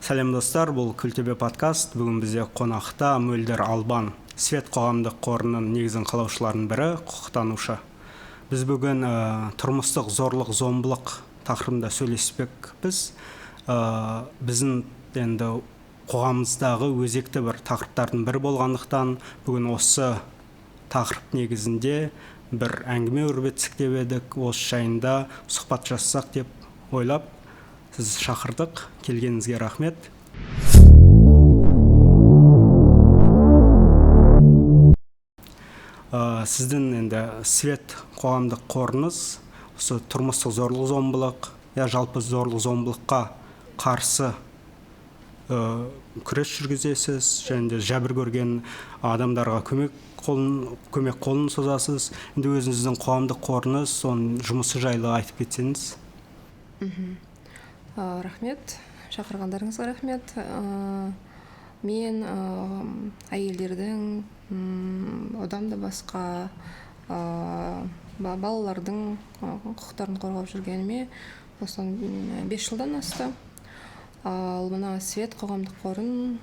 Сәлем достар, бұл Күлтөбе подкаст. Бүгін бізде қонақта Мөлдір Албан, Свет қоғамдық қорының негізін қалаушыларының бірі, құқықтанушы. Біз бүгін тұрмыстық зорлық-зомбылық тақырыбында сөйлеспекпіз. Біздің енді қоғамымыздағы өзекті бір тақырыптардың бірі болғандықтан, бүгін осы тақырып негізінде бір әңгіме өрбітсек деп едік, осы жайында сұхбат жасасақ деп ойлап, сіз шақырдық. Келгеніңізге рахмет. Сіздің енді Свет қоғамдық қорыңыз осы тұрмыстық зорлық-зомбылық, жалпы зорлық-зомбылыққа қарсы күрес жүргізесіз, және де жәбір көрген адамдарға көмек қолын созасыз. Енді өзіңіздің қоғамдық қорыңыз, соның жұмысы жайлы айтып кетсеңіз. Рахмет, шақырғандарыңызға рахмет. Мен әйелдердің, одан да басқа балалардың құқықтарын қорғап жүргеніме осыдан 5 жылдан асты. Ал мына Свет қоғамдық қорын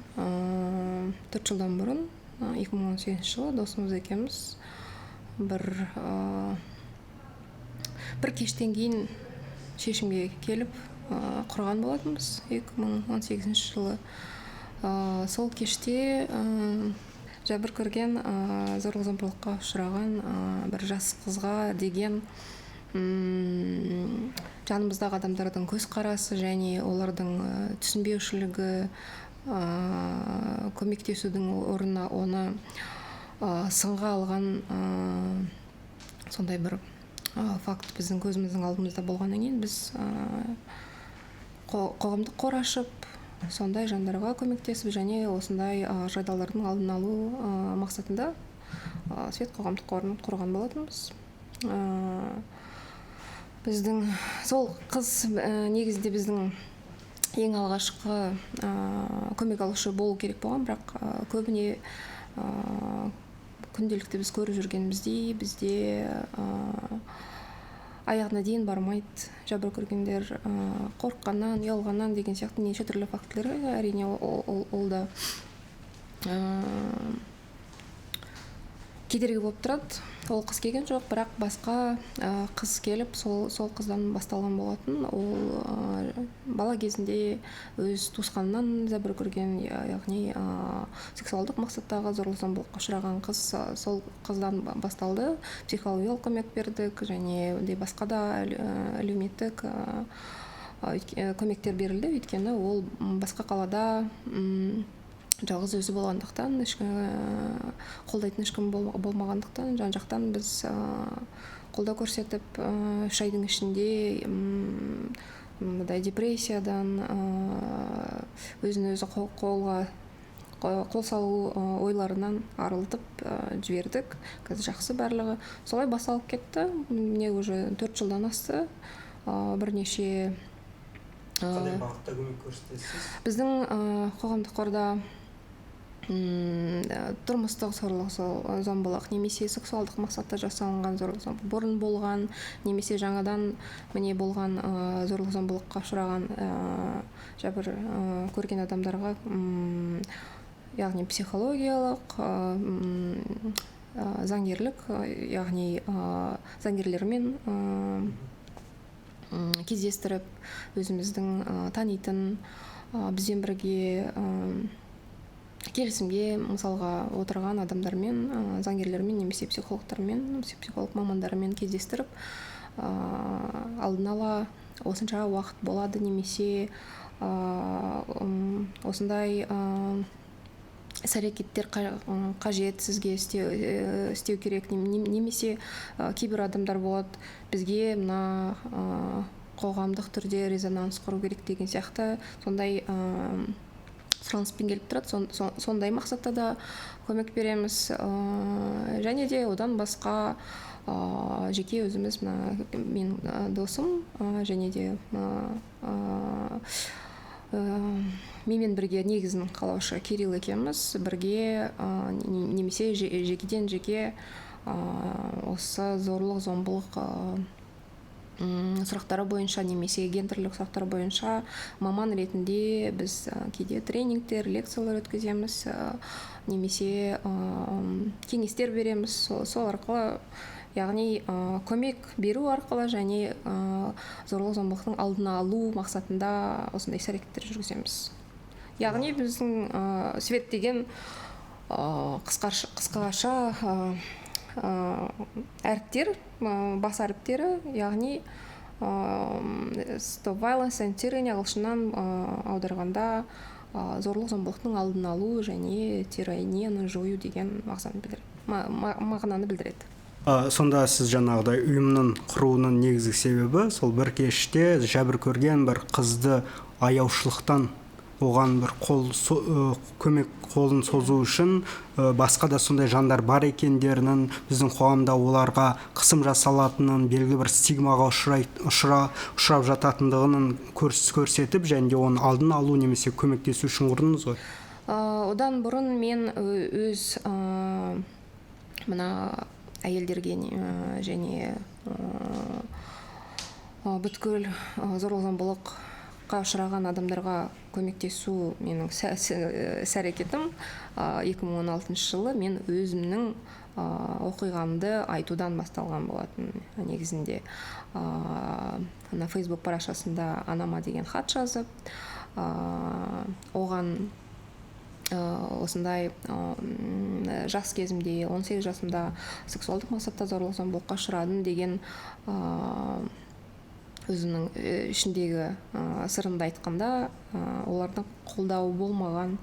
4 жылдан бұрын, 2018 жылы досымыз екеуміз бір кештен кейін шешімге келіп құрған болатынбыз 2018 жылы. Сол кеште жәбір көрген, зорлық-зомбылыққа ұшыраған бір жас қызға деген жанымыздағы адамдардың көзқарасы және олардың түсінбеушілігі, көмектесудің орнына оны сынға алған сондай бір факт біздің көзіміздің алдымызда болғаннан кейін біз қоғамдық қор ашып, сондай жандарға көмектесіп және осындай жағдайлардың алдын алу мақсатында Свет қоғамдық қорын құрған болатынбыз. Біздің сол қыз негізінде біздің ең алғашқы көмек алушы болу керек болған, бірақ көбіне күнделікті біз көріп жүргеніміздей бізде аяғына дейін бармайды. Жәбір көргендер қорыққаннан, ұялғаннан деген сияқты неше түрлі фактілер, әрине ол да кедергі болып тұрады. Ол қыз келген жоқ, бірақ басқа қыз келіп, сол қыздан басталған болатын. Ол бала кезінде өз туысқанынан жәбір көрген, яғни сексуалдық мақсаттағы зорлық-зомбылыққа ұшыраған қыз, сол қыздан басталды. Психологиялық көмек бердік және басқа да әлеуметтік көмектер берілді, өйткені ол басқа қалада жалғыз өзі болғандықтан, қолдайтын ешкім болмағандықтан, жан-жақтан біз қолдау көрсетіп, 3 айдың ішінде депрессиядан, өзін-өзі қол салу ойларынан арылтып жібердік. Қазір жақсы барлығы. Солай басталып кетті. Міне уже 4 жылдан асты. Бірнеше Қандай бағытта көмек көрсетесіз? Біздің қоғамдық қорда тұрмыстық зорлық-зомбылық немесе сексуалдық мақсатта жасалынған зорлық-зомбылық бұрын болған, немесе жаңадан міне болған зорлық-зомбылыққа ұшыраған жәбір көрген адамдарға, яғни психологиялық, заңгерлік, яғни заңгерлермен кездестіріп, өзіміздің танитын, бізбен бірге келісімге мысалға отырған адамдармен, заңгерлермен немесе психологтармен, психолог мамандарымен кездестіріп, алдын ала осынша уақыт болады немесе осындай іс-әрекеттер қажет сізге істеу керек, немесе кейбір адамдар болады, бізге мына қоғамдық түрде резонанс құру керек деген сияқты, сондай сұраныспен келіп тұрады. Сондай мақсатта да көмек береміз. Және де одан басқа жеке өзіміз, мен досым және де менімен бірге негізін қалаушы Кирилл екеуміз бірге немесе жекеден жеке осы зорлық-зомбылық сұрақтары бойынша немесе гендерлік сұрақтар бойынша маман ретінде біз кейде тренингтер, лекциялар өткіземіз, немесе кеңестер береміз. Сол арқылы, яғни көмек беру арқылы және зорлық-зомбылықтың алдын алу мақсатында осындай іс-әрекеттер жүргіземіз. Яғни біздің свет деген қысқаша әріптер, бас әріптері, яғни stop violence and tyranny ағылшыннан аударғанда зорлық-зомбылықтың алдын алу және тиранияны жою деген мағынаны білдіреді. Сонда сіз жаңағыдай ұйымның құруының негізгі себебі сол бір кеште жәбір көрген бір қызды аяушылықтан оған бір көмек қолын созу үшін басқа да сондай жандар бар екендерінің, біздің қоғамда оларға қысым жасалатынын, белгілі бір стигмаға ұшырап жататындығының көрсетіп, және де оның алдын алу немесе көмектесу үшін құрдыңыз ғой. Одан бұрын мен өз мына әйелдерге және бүткіл зорлық-зомбылыққа ұшыраған адамдарға көмектесу менің іс-әрекетім 2016 жылы мен өзімнің оқиғамды айтудан басталған болатын. Негізінде Facebook парақшасында анама деген хат жазып, оған осындай жас кезімде 18 жасымда сексуалдық мақсатта зорлық-зомбылыққа ұшырадым деген өзінің ішіндегі сырымды айтқанда, олардың қолдауы болмаған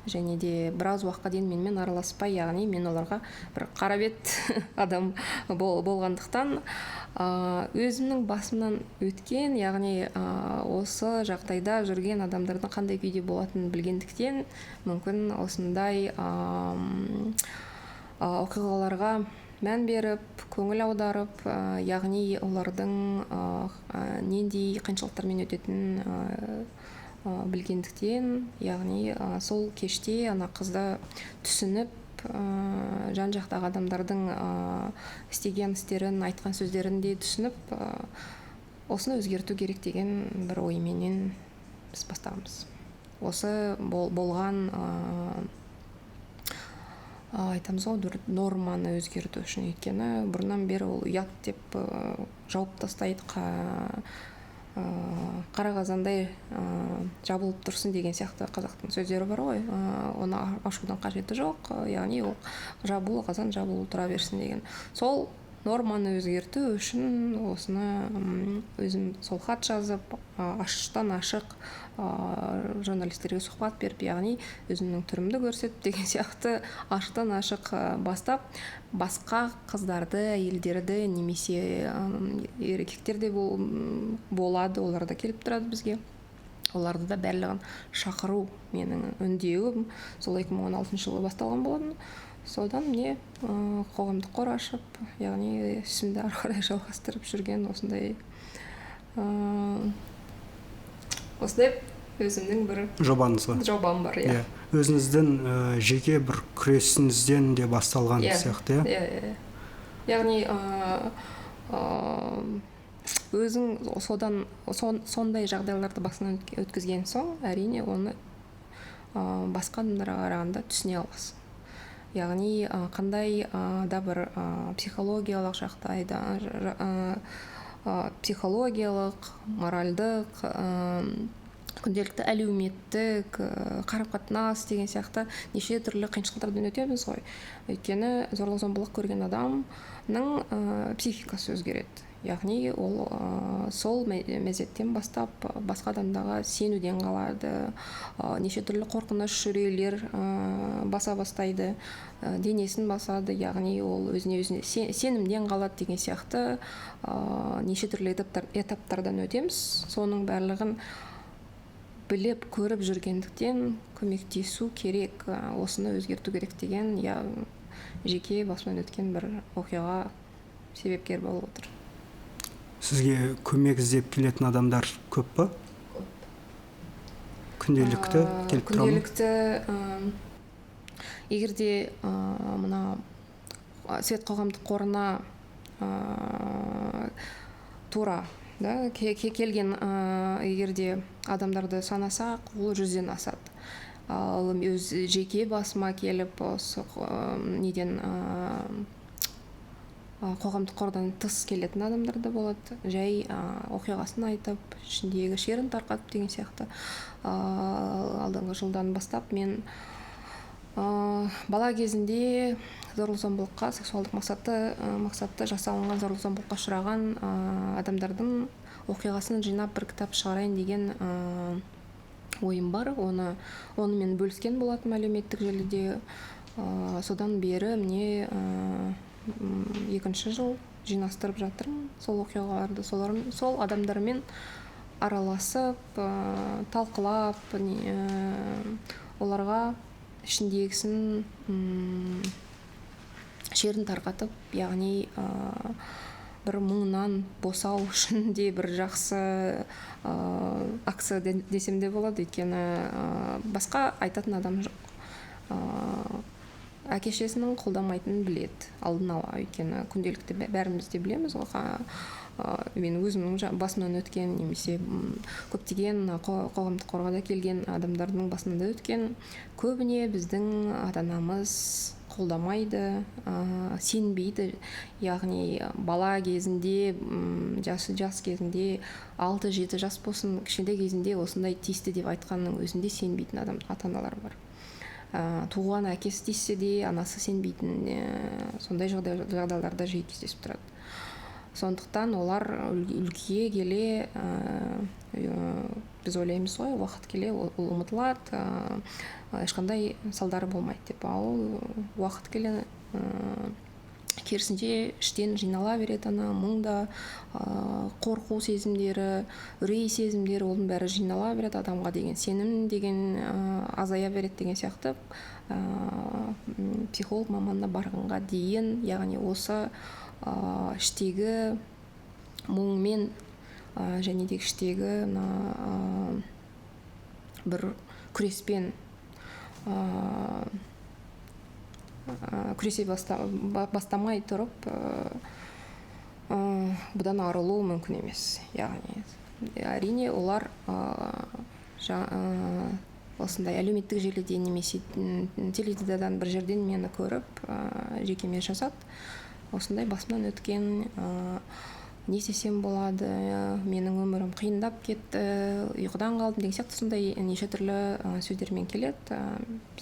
және де біраз уақытқа дейін менімен араласпай, яғни мен оларға бір қара бет адам болғандықтан өзімнің басымнан өткен, яғни осы жағдайда жүрген адамдардың қандай күйде болатынын білгендіктен мүмкін осындай оқиғаларға мән беріп, көңіл аударып, яғни олардың нендей қиыншылықтармен өтетінін білгендіктен, яғни сол кеште ана қызды түсініп, жан-жақтағы адамдардың істеген істерін, айтқан сөздерін де түсініп, осыны өзгерту керек деген бір ойменен біз бастағанбыз. Осы болған айтамыз ғой, норманы өзгерту үшін, өйткені бұрыннан бері ол ұят деп жауып тастайды, қара қазандай жабылып тұрсын деген сияқты қазақтың сөздері бар ғой, оны ашудың қажеті жоқ, яғни ол жабулы қазан жабулы тұра берсін деген. Сол норманы өзгерту үшін осыны өзім сол хат жазып, ашықтан ашық журналистерге сұхбат беріп, яғни өзімнің түрімді көрсетіп деген сияқты ашықтан ашық бастап, басқа қыздарды, әйелдерді немесе еркектер де болады, олар да келіп тұрады бізге. Оларды да барлығын шақыру менің үндеуім сол 2016 жылы басталған болатын. Содан міне қоғамдық қор ашып, яғни ісімді ары қарай жалғастырып жүрген осындай өзімнің бір жобам бар. Өзіңіздің жеке бір күресіңізден де басталған сияқты. Яғни өзің сондай жағдайларды басынан өткізген соң, әрине оны басқа адамдарға қарағанда түсіне аласың. Яғни қандай да бір психологиялық жағдайда, психологиялық, моральдық, күнделікті әлеуметтік, қарым-қатынас деген сияқты неше түрлі қиыншылықтардан өтеміз ғой. Өйткені зорлық-зомбылық көрген адамның психикасы өзгереді. Яғни ол сол мезеттен бастап басқа адамдаға сенуден қалады, неше түрлі қорқыныш үрейлер баса бастайды, денесін басады, яғни ол өзіне сенімден қалады деген сияқты неше түрлі этаптардан өтеміз. Соның барлығын біліп, көріп жүргендіктен көмектесу керек, осыны өзгерту керек деген жеке басымнан өткен бір оқиға себепкер болып отыр. Сізге көмек іздеп келетін адамдар көп па? Күнделікті келіп тұра ма? Күнделікті, егерде мына Свет қоғамдық қорына тура да, келген егерде адамдарды санасақ, ол 100-ден асады. Ал өз жеке басыма келіп осы неден қоғамдық қордан тыс келетін адамдар да болады. Жай оқиғасын айтып, ішіндегі шерін тарқатып деген сияқты. Алдыңғы жылдан бастап мен бала кезінде зорлық-зомбылыққа, сексуалдық мақсатты жасалынған зорлық-зомбылыққа ұшыраған адамдардың оқиғасын жинап бір кітап шығарайын деген ойым бар. Оны мен бөліскен болатым әлеуметтік желіде. Содан бері міне 2-ші жыл жинастырып жатырмын сол оқиғаларды, сол адамдармен араласып, талқылап, оларға ішіндегісін шерін тарқатып, яғни бір мұңнан босау үшін де бір жақсы акция десем де болады, өйткені басқа айтатын адам жоқ. Әке-шесінің қолдамайтынын біледі алдын ала, өйткені күнделікті бәріміз де білеміз ғой. Мен өзімнің басымнан өткен, немесе көптеген қоғамдық қорғада келген адамдардың басынан да өткен. Көбіне біздің ата-анамыз қолдамайды, сенбейді. Яғни бала кезінде, жас кезінде, 6-7 жас болсын, кішкентай кезінде осындай тиісті деп айтқанның өзінде сенбейтін ата-аналар бар. Туған әкесі тиіссе де анасы сенбейтін, сондай жағдайларда жиі кездесіп тұрады. Сондықтан олар үлкейе келе, біз ойлаймыз ғой, уақыт келе ол ұмытылады, ешқандай салдары болмайды деп. Ал уақыт келе керісінше іштен жинала береді, мұңда, қорқу сезімдері, үрей сезімдері, оның бәрі жинала береді, адамға деген сенім деген азая береді деген сияқты. Психолог маманына барғанға дейін, яғни осы іштегі мұңмен және де іштегі бір күреспен күресе бастамай тұрып бұдан арылу мүмкін емес. Яғни әрине олар осындай әлеуметтік желіде немесе теледидардан бір жерден мені көріп жекеме жазады. Осындай басымнан өткен, не істесем болады, менің өмірім қиындап кетті, ұйқыдан қалдым деген сияқты сондай неше түрлі сөздермен келеді.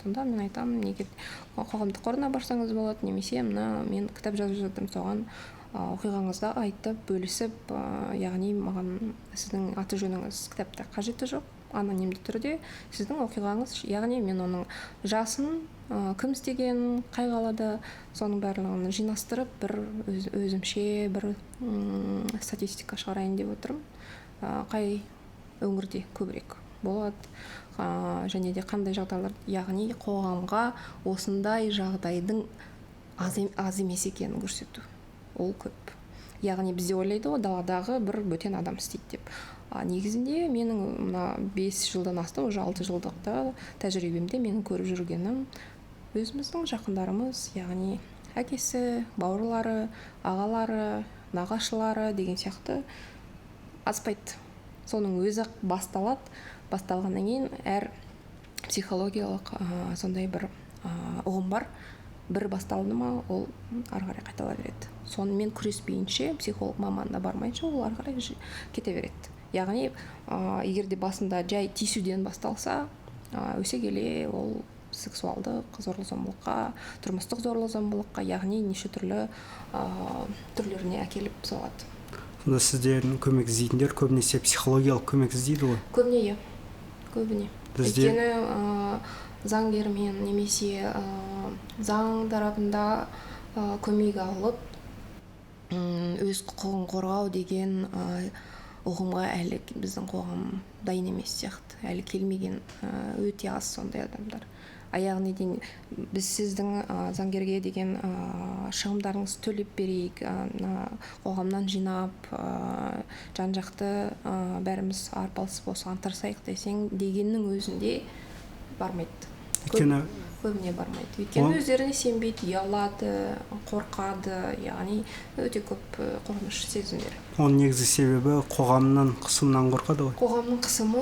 Сонда мен айтамын, неге қоғамдық қорына барсаңыз болады, немесе мен кітап жазып жатырмын, соған оқиғаңызды айтып, бөлісіп, яғни маған сіздің аты жөніңіз кітапта қажеті жоқ, анонимді түрде сіздің оқиғаңыз, яғни мен оның жасын, кім істеген, қай қалада, соның барлығын жинастырып, бір өзімше бір статистика шығарайын деп отырмын. Қай өңірде көбірек болады, және де қандай жағдайлар, яғни қоғамға осындай жағдайдың аз емес екенін көрсету. Ол көп. Яғни бізде ойлайды ғой, даладағы бір бөтен адам істейді деп. Негізінде менің 5 жылдан астам, уже 6 жылдықта тәжірибемде менің көріп жүргенім өзіміздің жақындарымыз, яғни әкесі, бауырлары, ағалары, нағашылары деген сияқты аспайды. Соның өзі басталады. Басталғаннан кейін әр психологиялық сондай бір ұғым бар. Бір басталды ма, ол ары қарай қайтала береді. Сонымен күреспейінше, психолог маманына бармайынша, ол ары қарай кете береді. Яғни, егерде басында жай тиісуден басталса, өсе келе ол сексуалдық зорлық-зомбылыққа, тұрмыстық зорлық-зомбылыққа, яғни неше түрлі түрлеріне әкеліп соғады. Сонда сіздердің көмек іздейтіндер көбінесе психологиялық көмек іздейді ғой? Көбіне. Өйткені заңгермен немесе заң тарапында көмек алып, өз құқығын қорғау деген ұғымға әлі біздің қоғам дайын емес сияқты. Әлі келмеген өте аз сондай адамдар. Аяғына дейін біз сіздің заңгерге деген шығымдарыңызды төлеп берейік, қоғамнан жинап, жан-жақты бәріміз арпалысып осыған тырысайық десең дегеннің өзінде бармайды. өйткені көбіне бармайды. Өйткені өздеріне сенбейді, ұялады, қорқады, яғни өте көп қорқыныш сезімдер. оның негізгі себебі қоғамның қысымынан қорқады ғой. Қоғамның қысымы,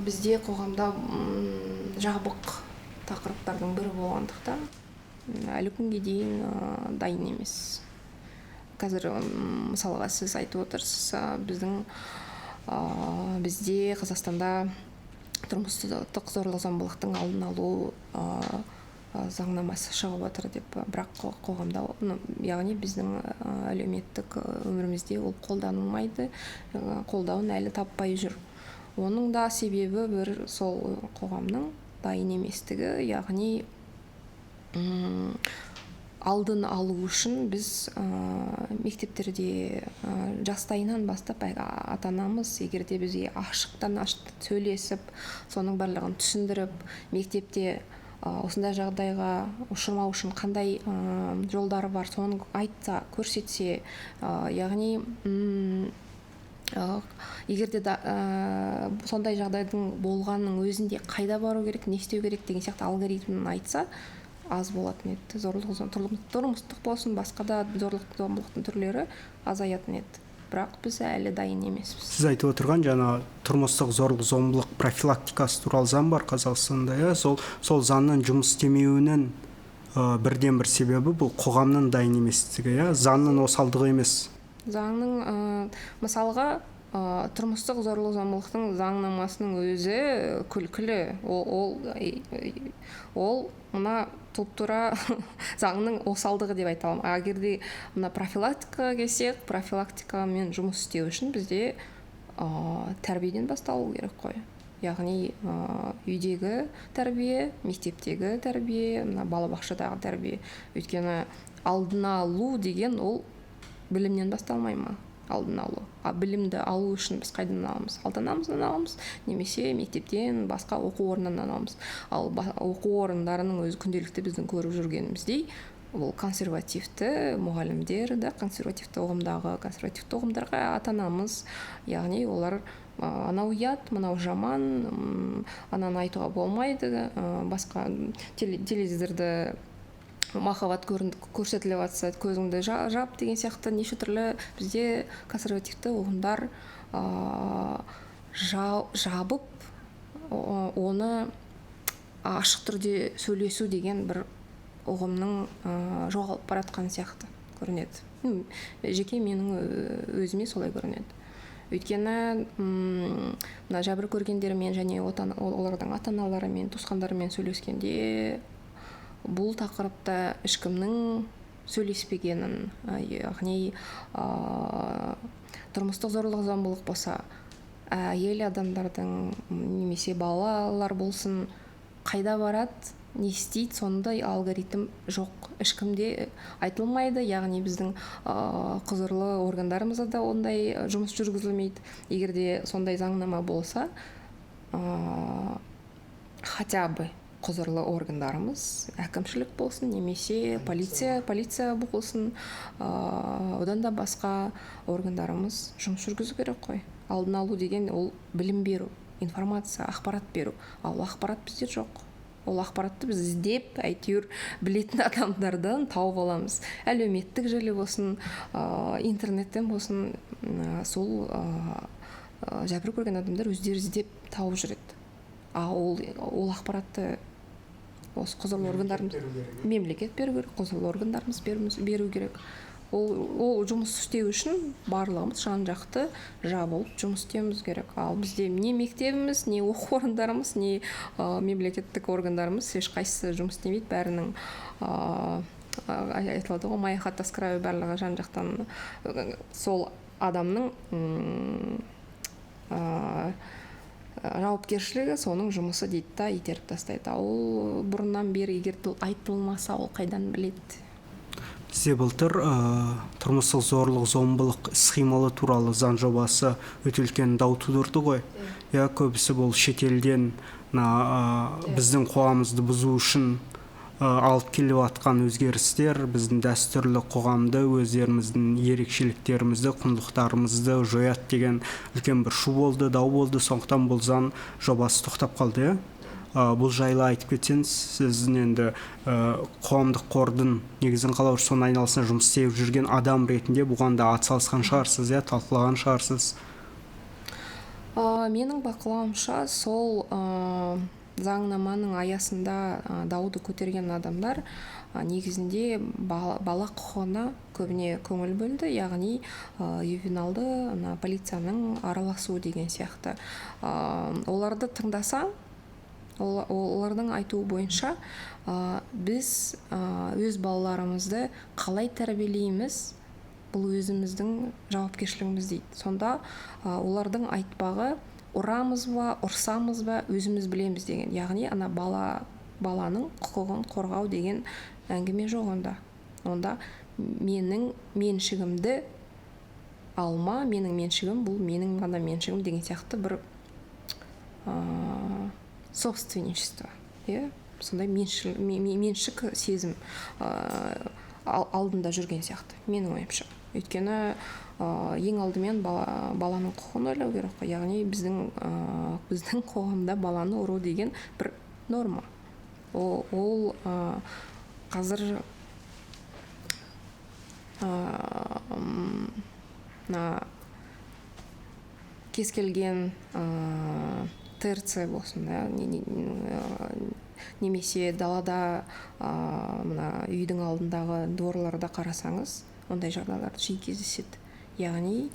бізде қоғамда жабық тақырыптардың бірі болғандықтан әлі күнге дейін дайын емес. Қазір мысалға сіз айтып отырсыз, бізде Қазақстанда тұрмыстық зорлық-зомбылықтың алдын алу заңнамасы шығып отыр деп, бірақ қоғамда, яғни біздің әлеуметтік өмірімізде ол қолданылмайды, қолдауын әлі таппай жүр. Оның да себебі бір сол қоғамның дайын еместігі, яғни алдын алу үшін біз мектептерде жастайынан бастап ата-анамыз егерде бізге ашықтан сөйлесіп, соның барлығын түсіндіріп, мектепте осындай жағдайға ұшырмау үшін қандай жолдары бар, соны айтса, көрсетсе, яғни егерде сондай жағдайдың болғанның өзінде қайда бару керек, не істеу керек деген сияқты алгоритмін айтса, аз болатын еді. Тұрмыстық болсын, басқа да зорлық-зомбылықтың түрлері азаятын еді. Бірақ біз әлі дайын емеспіз. Сіз айтып отырған жаңа тұрмыстық зорлық-зомбылық профилактикасы туралы заң бар Қазақстанда, сол заңның жұмыс істемеуінің бірден бір себебі бұл қоғамның дайын еместігі, заңның осалдығы емес. Заңның мысалға тұрмыстық зорлық-зомбылықтың заңнамасының өзі күлкілі. Ол мына тура заңның осалдығы деп айта аламын. Егерде мына профилактикаға келсек, профилактикамен жұмыс істеу үшін бізде тәрбиеден басталу керек қой. Яғни үйдегі тәрбие, мектептегі тәрбие, мына балабақшадағы тәрбие. Өйткені алдын алу деген ол білімнен басталмай ма? Алдын алу. Білімді алу үшін біз қайдан аламыз? Ата-анамыздан аламыз, немесе мектептен, басқа оқу орнынан аламыз. Ал оқу орындарының өзі күнделікті біздің көріп жүргеніміздей, ол консервативті мұғалімдер, консервативті ұғымдарға ата-анамыз, яғни олар анау ұят, мынау жаман, ананы айтуға болмайды, басқа телевизорды махаббат көрсетіліп жатса, көзіңді жап деген сияқты неше түрлі бізде консервативті ұғымдар жабып, оны ашық түрде сөйлесу деген бір ұғымның жоғалып баратқан сияқты көрінеді. Жеке менің өзіме солай көрінеді. Өйткені мына жәбір көргендермен және олардың ата-аналарымен, туысқандарымен сөйлескенде бұл тақырыпта ешкімнің сөйлеспегенін, яғни тұрмыстық зорлық-зомбылық болса, әйел адамдардың немесе балалар болсын, қайда барады, не істейді, сондай алгоритм жоқ, ешкімде айтылмайды. Яғни біздің құзырлы органдарымызда да ондай жұмыс жүргізілмейді. Егерде сондай заңнама болса, хотя бы құзырлы органдарымыз, әкімшілік болсын, немесе полиция болсын, одан да басқа органдарымыз жұмыс жүргізу керек қой. Алдын алу деген ол білім беру, информация, ақпарат беру. Ал ақпарат бізде жоқ. Ол ақпаратты біз іздеп, әйтеуір білетін адамдардан тауып аламыз. Әлеуметтік желі болсын, интернеттен болсын, сол жәбір көрген адамдар өздері іздеп тауып жүреді. Ол ақпаратты осы құзырлы органдарымыз, мемлекет беру керек, құзырлы органдарымыз беру керек. Ол жұмыс істеу үшін барлығымыз жан-жақты жабылып жұмыс істеуіміз керек. Ал бізде не мектебіміз, не оқу орындарымыз, не мемлекеттік органдарымыз ешқайсысы жұмыс істемейді. Бәрінің айтылады ғой, мая хата с краю, барлығы жан-жақтан сол адамның жауапкершілігі, соның жұмысы дейді да, итеріп тастайды. Ол бұрыннан бері егер айтылмаса, ол қайдан біледі? Бізде былтыр тұрмыстық зорлық-зомбылық іс-қимылы туралы заң жобасы өте үлкен дау тудырды ғой. Көбісі бұл шетелден біздің қоғамымызды бұзу үшін алып келіп жатқан өзгерістер біздің дәстүрлі қоғамды, өздеріміздің ерекшеліктерімізді, құндылықтарымызды жояды деген үлкен бір шу болды, дау болды. Сондықтан бұл заң жобасы тоқтап қалды. Бұл жайлы айтып кетсеңіз, сіз енді қоғамдық қордың негізін қалаушы, соның айналасында жұмыс істеп жүрген адам ретінде бұған да атсалысқан шығарсыз, талқылаған шығарсыз. Менің бақылауымша сол заңнаманың аясында дауды көтерген адамдар негізінде бала құқығына көбіне көңіл бөлді, яғни ювеналды полицияның араласуы деген сияқты. Оларды тыңдасаң, олардың айтуы бойынша біз өз балаларымызды қалай тәрбиелейміз, бұл өзіміздің жауапкершілігіміз дейді. Сонда олардың айтпағы ұрамыз ба, ұрсамыз ба, өзіміз білеміз деген. Яғни баланың құқығын қорғау деген әңгіме жоқ онда. Онда менің меншігімді алма, менің меншігім бұл менің ғана меншігім деген сияқты бір собственничество, сондай меншік сезім алдында жүрген сияқты, менің ойымша. Өйткені ең алдымен баланың құқығын ойлау керек қой. Яғни біздің қоғамда баланы ұру деген бір норма. Ол қазір кез келген ТРЦ болсын, немесе далада үйдің алдындағы дворларда қарасаңыз, ондай жағдайлар жиі кездеседі. Яғни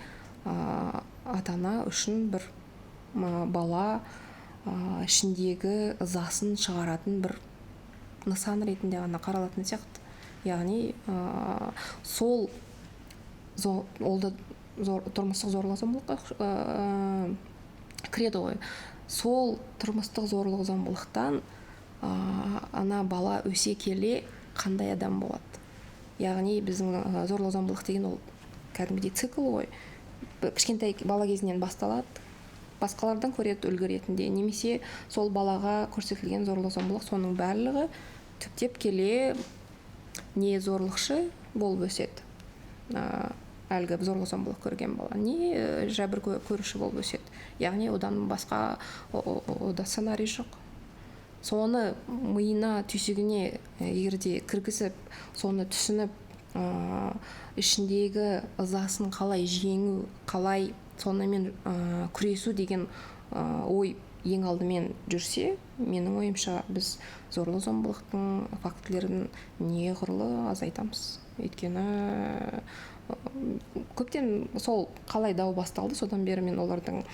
ата-ана үшін бір бала ішіндегі ызасын шығаратын бір нысан ретінде ғана қаралатын сияқты. Яғни сол тұрмыстық зорлық-зомбылыққа кіреді ғой. Сол тұрмыстық зорлық-зомбылықтан ана бала өсе келе қандай адам болады. Яғни біздің зорлық-зомбылық деген ол кәдімгідей цикл ғой. Кішкентай бала кезінен басталады, басқалардан көреді үлгі ретінде, немесе сол балаға көрсетілген зорлық-зомбылық соның барлығы түптеп келе не зорлықшы болып өседі. Әлгі зорлық-зомбылық көрген бала не жәбір көруші болып өседі. Яғни одан басқа ода сценарий жоқ. Соны миына, түйсігіне егерде кіргізіп, соны түсініп, ішіндегі ызасын қалай жеңу, қалай сонымен күресу деген ой ең алдымен жүрсе, менің ойымша біз зорлық-зомбылықтың фактілерін неғұрлым азайтамыз. Өйткені көптен сол қалай дау басталды, содан бері мен олардың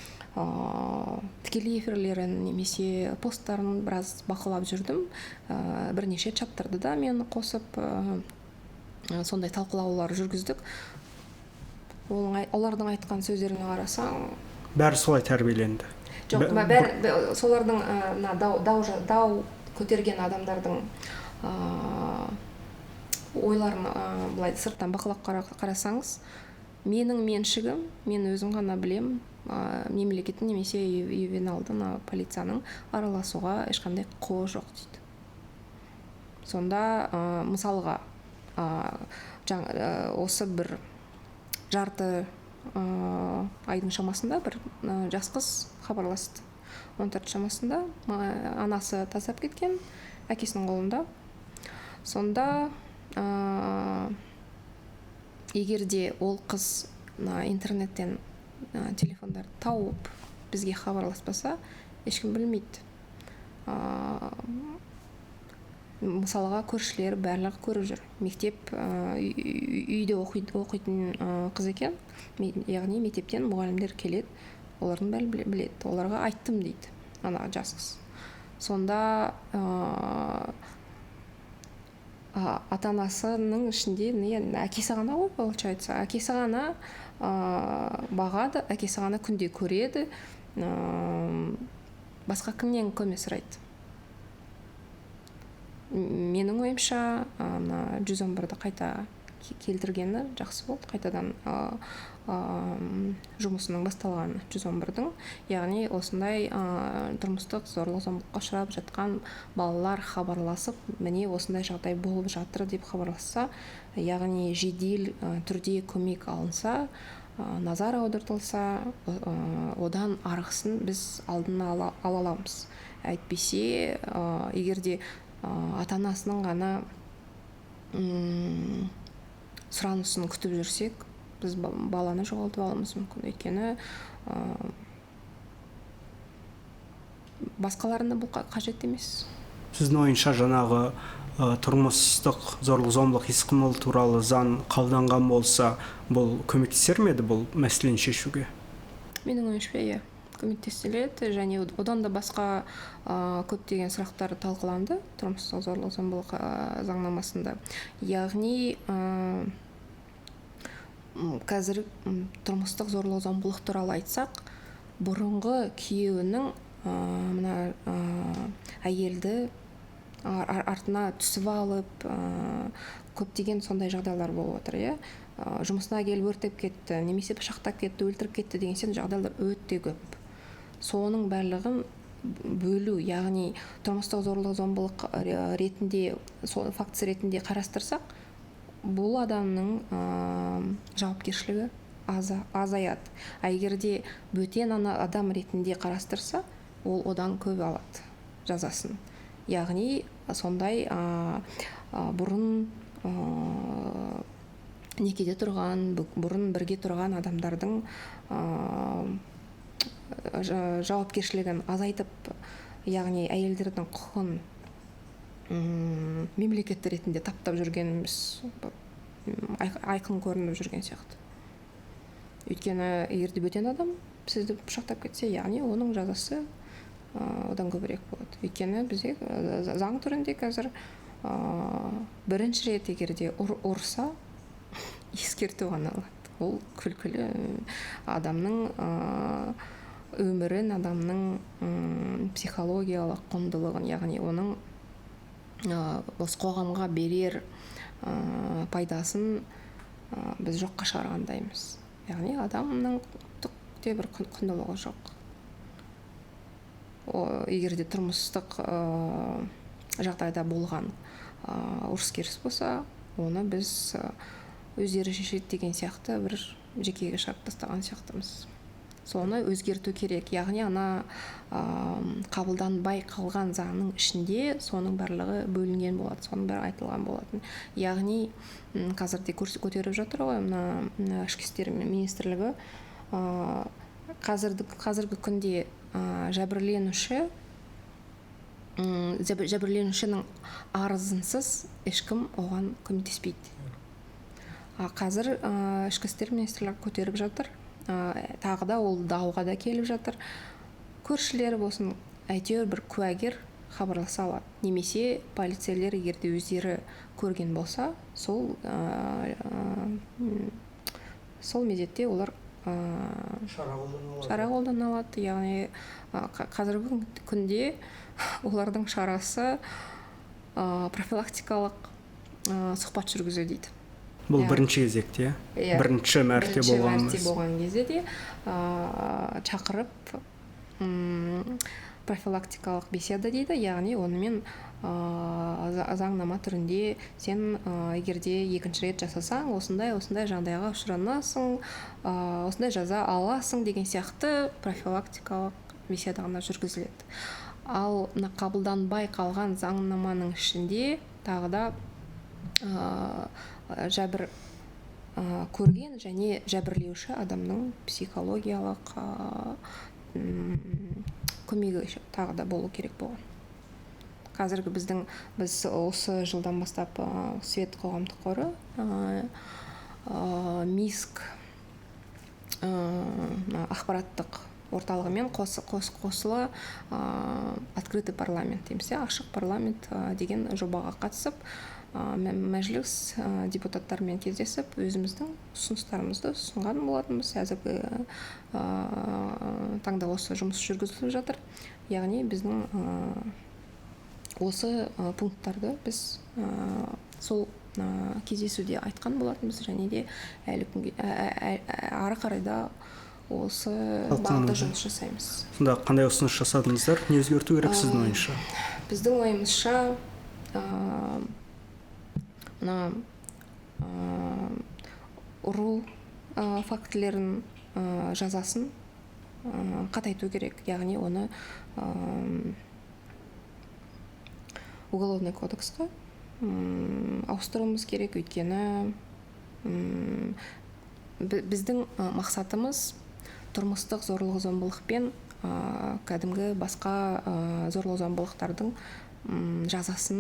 тікелей эфирлерін немесе посттарын біраз бақылап жүрдім. Бірнеше чаттарды да мен қосып сондай талқылаулар жүргіздік. Олардың айтқан сөздеріне қарасаң, бәрі солай тәрбиеленді. Жоқ, солардың дау көтерген адамдардың ойларын былай сырттан бақылап қарасаңыз, менің меншігім, мен өзім ғана білем, мемлекеттің немесе ювеналды полицияның араласуға ешқандай құқығы жоқ дейді. Сонда мысалға осы бір жарты айдың шамасында бір жас қыз хабарласты. 14 шамасында анасы тастап кеткен, әкесінің қолында. Сонда егерде ол қыз интернеттен телефондарды тауып бізге хабарласпаса, ешкім білмейді. Мысалға көршілер барлығы көріп жүр. Мектеп үйде оқитын қыз екен, яғни мектептен мұғалімдер келеді, олардың бәрін біледі. Оларға айттым дейді, ана жас қыз. Сонда ата-анасының ішінде әкесі ғана ғой, получается, әкесі ғана бағады, әкесі ғана күнде көреді, басқа кімнен көмек сұрайды. Менің ойымша 111-ді қайта келтіргені жақсы болды, қайтадан жұмысының басталғаны 111-дің. Яғни осындай тұрмыстық зорлық-зомбылыққа ұшырап жатқан балалар хабарласып, міне осындай жағдай болып жатыр деп хабарласса, яғни жедел түрде көмек алынса, назар аудартылса, одан арғысын біз алдын ала аламыз. Әйтпесе егерде ата-анасының ғана сұранысын күтіп жүрсек, біз баланы жоғалтып алуымыз мүмкін. Өйткені басқаларына бұл қажет емес. Сіздің ойынша жаңағы тұрмыстық зорлық-зомбылық іс-қимыл туралы заң қабылданған болса, бұл көмектесер ме еді бұл мәселені шешуге? Менің ойымша, иә, көмектесіледі, және одан да басқа көптеген сұрақтар талқыланды тұрмыстық зорлық-зомбылық заңнамасында. Яғни қазір тұрмыстық зорлық-зомбылық туралы айтсақ, бұрынғы күйеуінің мына әйелді артына түсіп алып, көптеген сондай жағдайлар болып отыр, иә. Жұмысына келіп өртеп кетті, немесе пышақтап кетті, өлтіріп кетті деген сен жағдайлар өте көп. Соның барлығын бөлу, яғни тұрмыстық зорлық-зомбылық ретінде, фактісі ретінде қарастырсақ, бұл адамның жауапкершілігі азаяды. Егерде бөтен адам ретінде қарастырса, ол одан көп алады жазасын. Яғни сондай бұрын некеде тұрған, бұрын бірге тұрған адамдардың жауапкершілігін азайтып, яғни әйелдердің құқын мемлекет ретінде таптап жүргеніміз айқын көрініп жүрген сияқты. Өйткені егерде бөтен адам сізді пышақтап кетсе, яғни оның жазасы одан көбірек болады. Өйткені бізде заң түрінде қазір бірінші рет егерде ұрса, ескерту ғана алады. Ол күлкілі адамның өмірін, адамның психологиялық құндылығын, яғни оның осы қоғамға берер пайдасын біз жоққа шығарғандаймыз. Яғни адамның түкте бір құндылығы жоқ. Егерде тұрмыстық жағдайда болған ұрыс-керіс болса, оны біз өздері шешеді деген сияқты бір жекеге шығарып тастаған сияқтымыз. Соны өзгерту керек. Яғни қабылданбай қалған заңның ішінде соның барлығы бөлінген болады, соның бәрі айтылған болатын. Яғни қазірде көтеріп жатыр ғой, ішкі істер министрлігі қазіргі күнде жәбірленушінің арызынсыз ешкім оған көмектеспейді. Қазір ішкі істер министрлігі көтеріп жатыр. Тағы да ол дауға да келіп жатыр. Көршілер болсын, әйтеуір бір куәгер хабарласа алады. Немесе полицейлер егерде өздері көрген болса, сол мезетте олар шара қолдана алады. Яғни қазіргі күнде олардың шарасы профилактикалық сұхбат жүргізу дейді. Бұл бірінші кезекте, бірінші мәрте болған кезде де шақырып профилактикалық беседа дейді. Яғни онымен заңнама түрінде сен егерде екінші рет жасасаң, осындай жағдайға ұшыранасың, осындай жаза аласың деген сияқты профилактикалық беседа ғана жүргізіледі. Ал қабылданбай қалған заңнаманың ішінде тағы да жәбір көрген және жәбірлеуші адамның психологиялық көмегі тағы да болу керек болған. Қазіргі біз осы жылдан бастап Свет қоғамдық қоры МИСК ақпараттық орталығымен қосылы открытый парламент дейміз, ашық парламент деген жобаға қатысып, мәжіліс депутаттарымен кездесіп, өзіміздің ұсыныстарымызды ұсынған болатынбыз. Әзіргі таңда осы жұмыс жүргізіліп жатыр. Яғни біздің осы пункттарды біз сол кездесуде айтқан болатынбыз, және де әлі күнге ары қарай да осы бағытта жұмыс жасаймыз. Сонда қандай ұсыныс жасадыңыздар? Не өзгерту керек сіздің ойыңызша? Біздің ойымызша ұру фактілерін жазасын қатайту керек. Яғни оны уголовный кодексқа ауыстыруымыз керек, өйткені біздің мақсатымыз тұрмыстық зорлық-зомбылықпен кәдімгі басқа зорлық-зомбылықтардың жазасын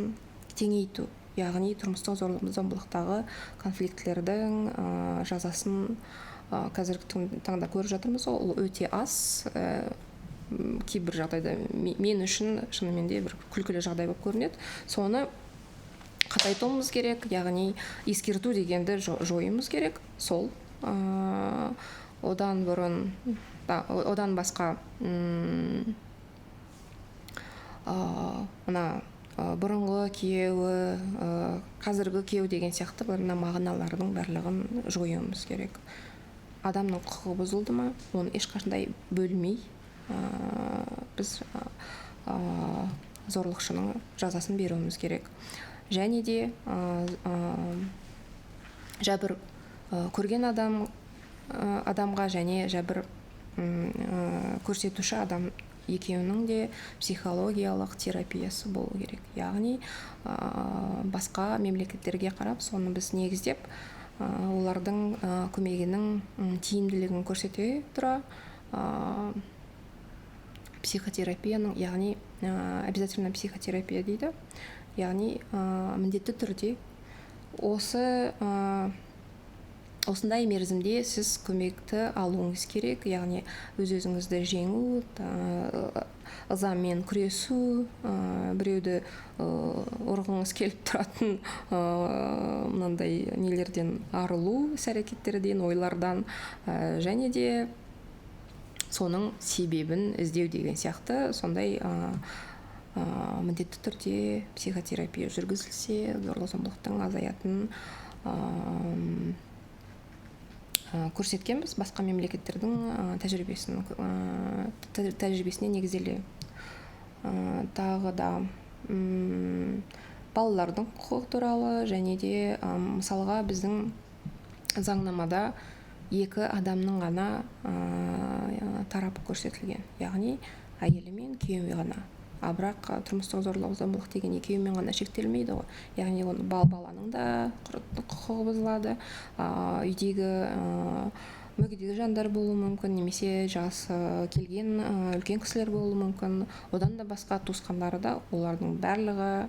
теңейту. Яғни тұрмыстық зорлық-зомбылықтағы конфликтлердің жазасын қазіргі таңда көріп жатырмыз. Ол өте аз. Кейбір жағдайда мен үшін шынымен де бір күлкілі жағдай болып көрінеді. Соны қатайтуымыз керек, яғни ескерту дегенді жойымыз керек. Сол одан басқа бұрынғы күйеуі, қазіргі күйеу деген сияқты мағыналардың барлығын жоюымыз керек. Адамның құқығы бұзылды ма, оны ешқашандай бөлмей, біз зорлықшының жазасын беруіміз керек. Және де жәбір көрген адамға және жәбір көрсетуші адам екеуінің де психологиялық терапиясы болу керек. Яғни басқа мемлекеттерге қарап, соны біз негіздеп, олардың көмегінің тиімділігін көрсете тұра психотерапияның, яғни обязательно психотерапия дейді. Яғни міндетті түрде осындай мерзімде сіз көмекті алуыңыз керек, яғни өз-өзіңізді жеңу, ызамен күресу, біреуді ұрғыңыз келіп тұратын мынандай нелерден арылу, іс-әрекеттерден, ойлардан, және де соның себебін іздеу деген сияқты сондай міндетті түрде психотерапия жүргізілсе, зорлық-зомбылықтың азаятын көрсеткенбіз, басқа мемлекеттердің тәжірибесіне негізделе. Тағы да балалардың құқығы туралы, және де мысалға біздің заңнамада екі адамның ғана тарапы көрсетілген, яғни әйелі мен күйеуі ғана. Бірақ тұрмыстық зорлық-зомбылық деген екеуімен ғана шектелмейді ғой. Яғни баланың да құқығы бұзылады, үйдегі мүгедек жандар болуы мүмкін, немесе жасы келген үлкен кісілер болуы мүмкін. Одан да басқа туысқандары да, олардың барлығы,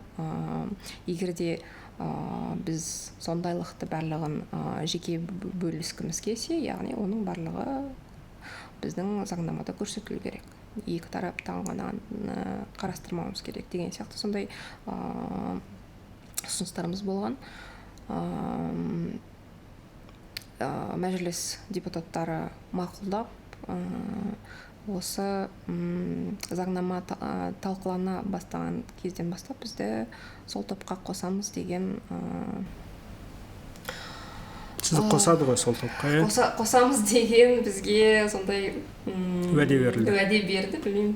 егерде біз сондайлықты барлығын жеке бөліскіміз келсе, яғни оның барлығы біздің заңнамада көрсетілу керек. Екі тараптан ғана қарастырмауымыз керек деген сияқты сондай ұсыныстарымыз болған. Мәжіліс депутаттары мақұлдап, осы заңнама талқылана бастаған кезден бастап бізді сол топқа қосамыз деген. Сізді қосады ғой сол топқа, қосамыз деген бізге сондай уәде берді, білмеймін,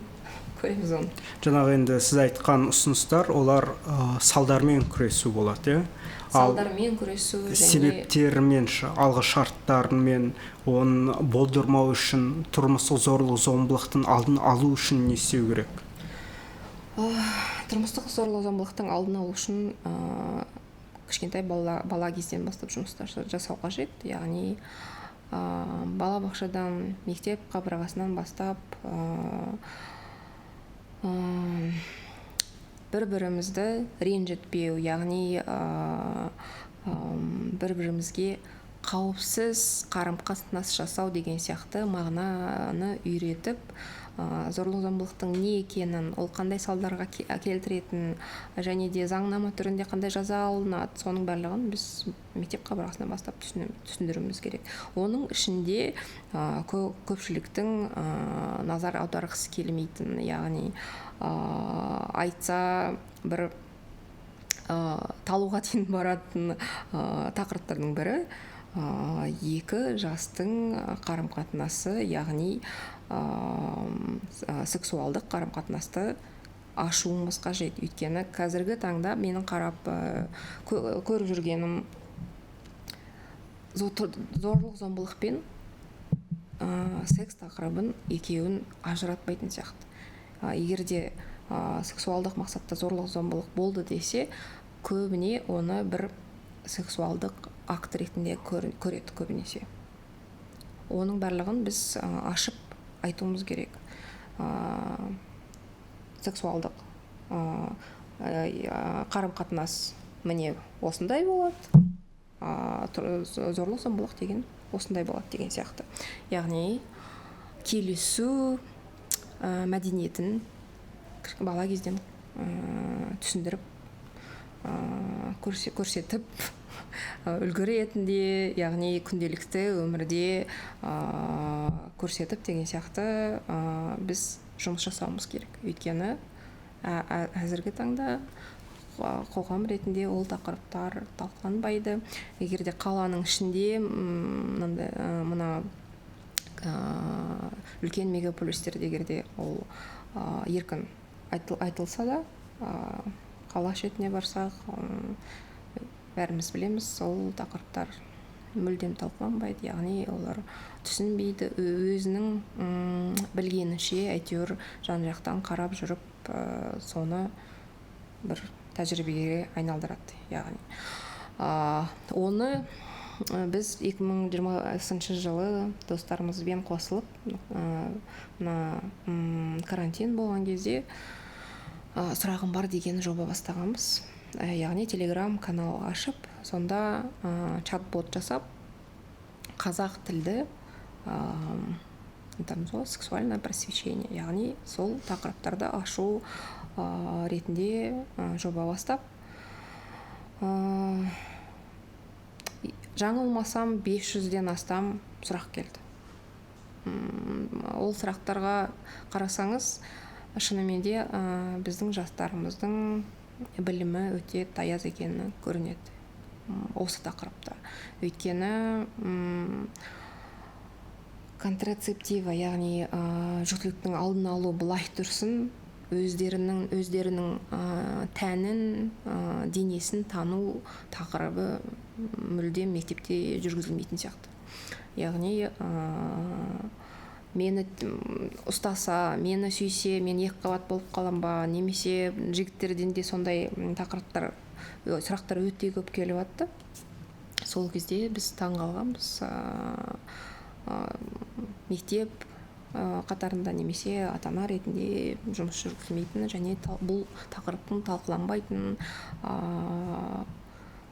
көреміз оны. Жаңағы енді сіз айтқан ұсыныстар, олар салдармен күресу болады, салдармен күресу, себептермен, алғы шарттармен, оны болдырмау үшін, тұрмыстық зорлық-зомбылықтың алдын алу үшін не істеу керек? Тұрмыстық зорлық-зомбылықтың алдын алу үшін кішкентай бала кезден бастап жұмыстар жасау қажет. Яғни балабақшадан, мектеп қабырғасынан бастап бір-бірімізді ренжітпеу, яғни бір-бірімізге қауіпсіз қарым-қатынас жасау деген сияқты мағынаны үйретіп, зорлық-зомбылықтың не екенін, ол қандай салдарға келтіретін, және де заңнама түрінде қандай жаза алынады, соның барлығын біз мектеп қабырғасынан бастап түсіндіруіміз керек. Оның ішінде көпшіліктің назар аударғысы келмейтін, яғни айтса бір талуға дейін баратын тақырыптардың бірі екі жастың қарым-қатынасы, яғни сексуалдық қарым-қатынасты ашуымыз қажет. Өйткені қазіргі таңда менің қарап көріп жүргенім зорлық-зомбылық пен секс тақырыбын екеуін ажыратпайтын сияқты. Егерде сексуалдық мақсатта зорлық зомбылық болды десе, көбіне оны бір сексуалдық акт ретінде көреді көбінесе. Оның барлығын біз ашып айтуымыз керек. Сексуалдық қарым-қатынас міне осындай болады, зорлық зомбылық деген осындай болады деген сияқты. Яғни келісу мәдениетін бала кезден түсіндіріп көрсетіп үлгі ретінде, яғни күнделікті өмірде көрсетіп деген сияқты біз жұмыс жасауымыз керек. Өйткені әзіргі таңда қоғам ретінде ол тақырыптар талқыланбайды. Егер де қаланың ішінде мына үлкен мегаполистерде егерде ол еркін айтылса да, қала шетіне барсақ, бәріміз білеміз, ол тақырыптар мүлдем талқыланбайды. Яғни олар түсінбейді, өзінің білгенінше әйтеуір жан жақтан қарап жүріп, соны бір тәжірибеге айналдырады. Яғни оны біз 2020 жылы достарымызбен қосылып, карантин болған кезде сұрағым бар деген жоба бастағанбыз. Яғни телеграм канал ашып, сонда чат-бот жасап, қазақ тілді сексуальное просвещение, яғни сол тақырыптарды ашу ретінде жоба бастап, жаңылмасам 500-ден астам сұрақ келді. Ол сұрақтарға қарасаңыз, шынымен де біздің жастарымыздың білімі өте таяз екені көрінеді осы тақырыпта. Өйткені контрацептива, яғни жүктіліктің алдын алу былай тұрсын, өздерінің тәнін, денесін тану тақырыбы мүлдем мектепте жүргізілмейтін сияқты. Яғни мені ұстаса, мені сүйсе, мен екі қабат болып қалам ба, немесе жігіттерден де сондай тақырыптар, сұрақтар өте көп келіп атты. Сол кезде біз таңғалғанбыз, мектеп қатарында немесе ата-ана ретінде жұмыс жүргізмейтін және бұл тақырыптың талқыланбайтын,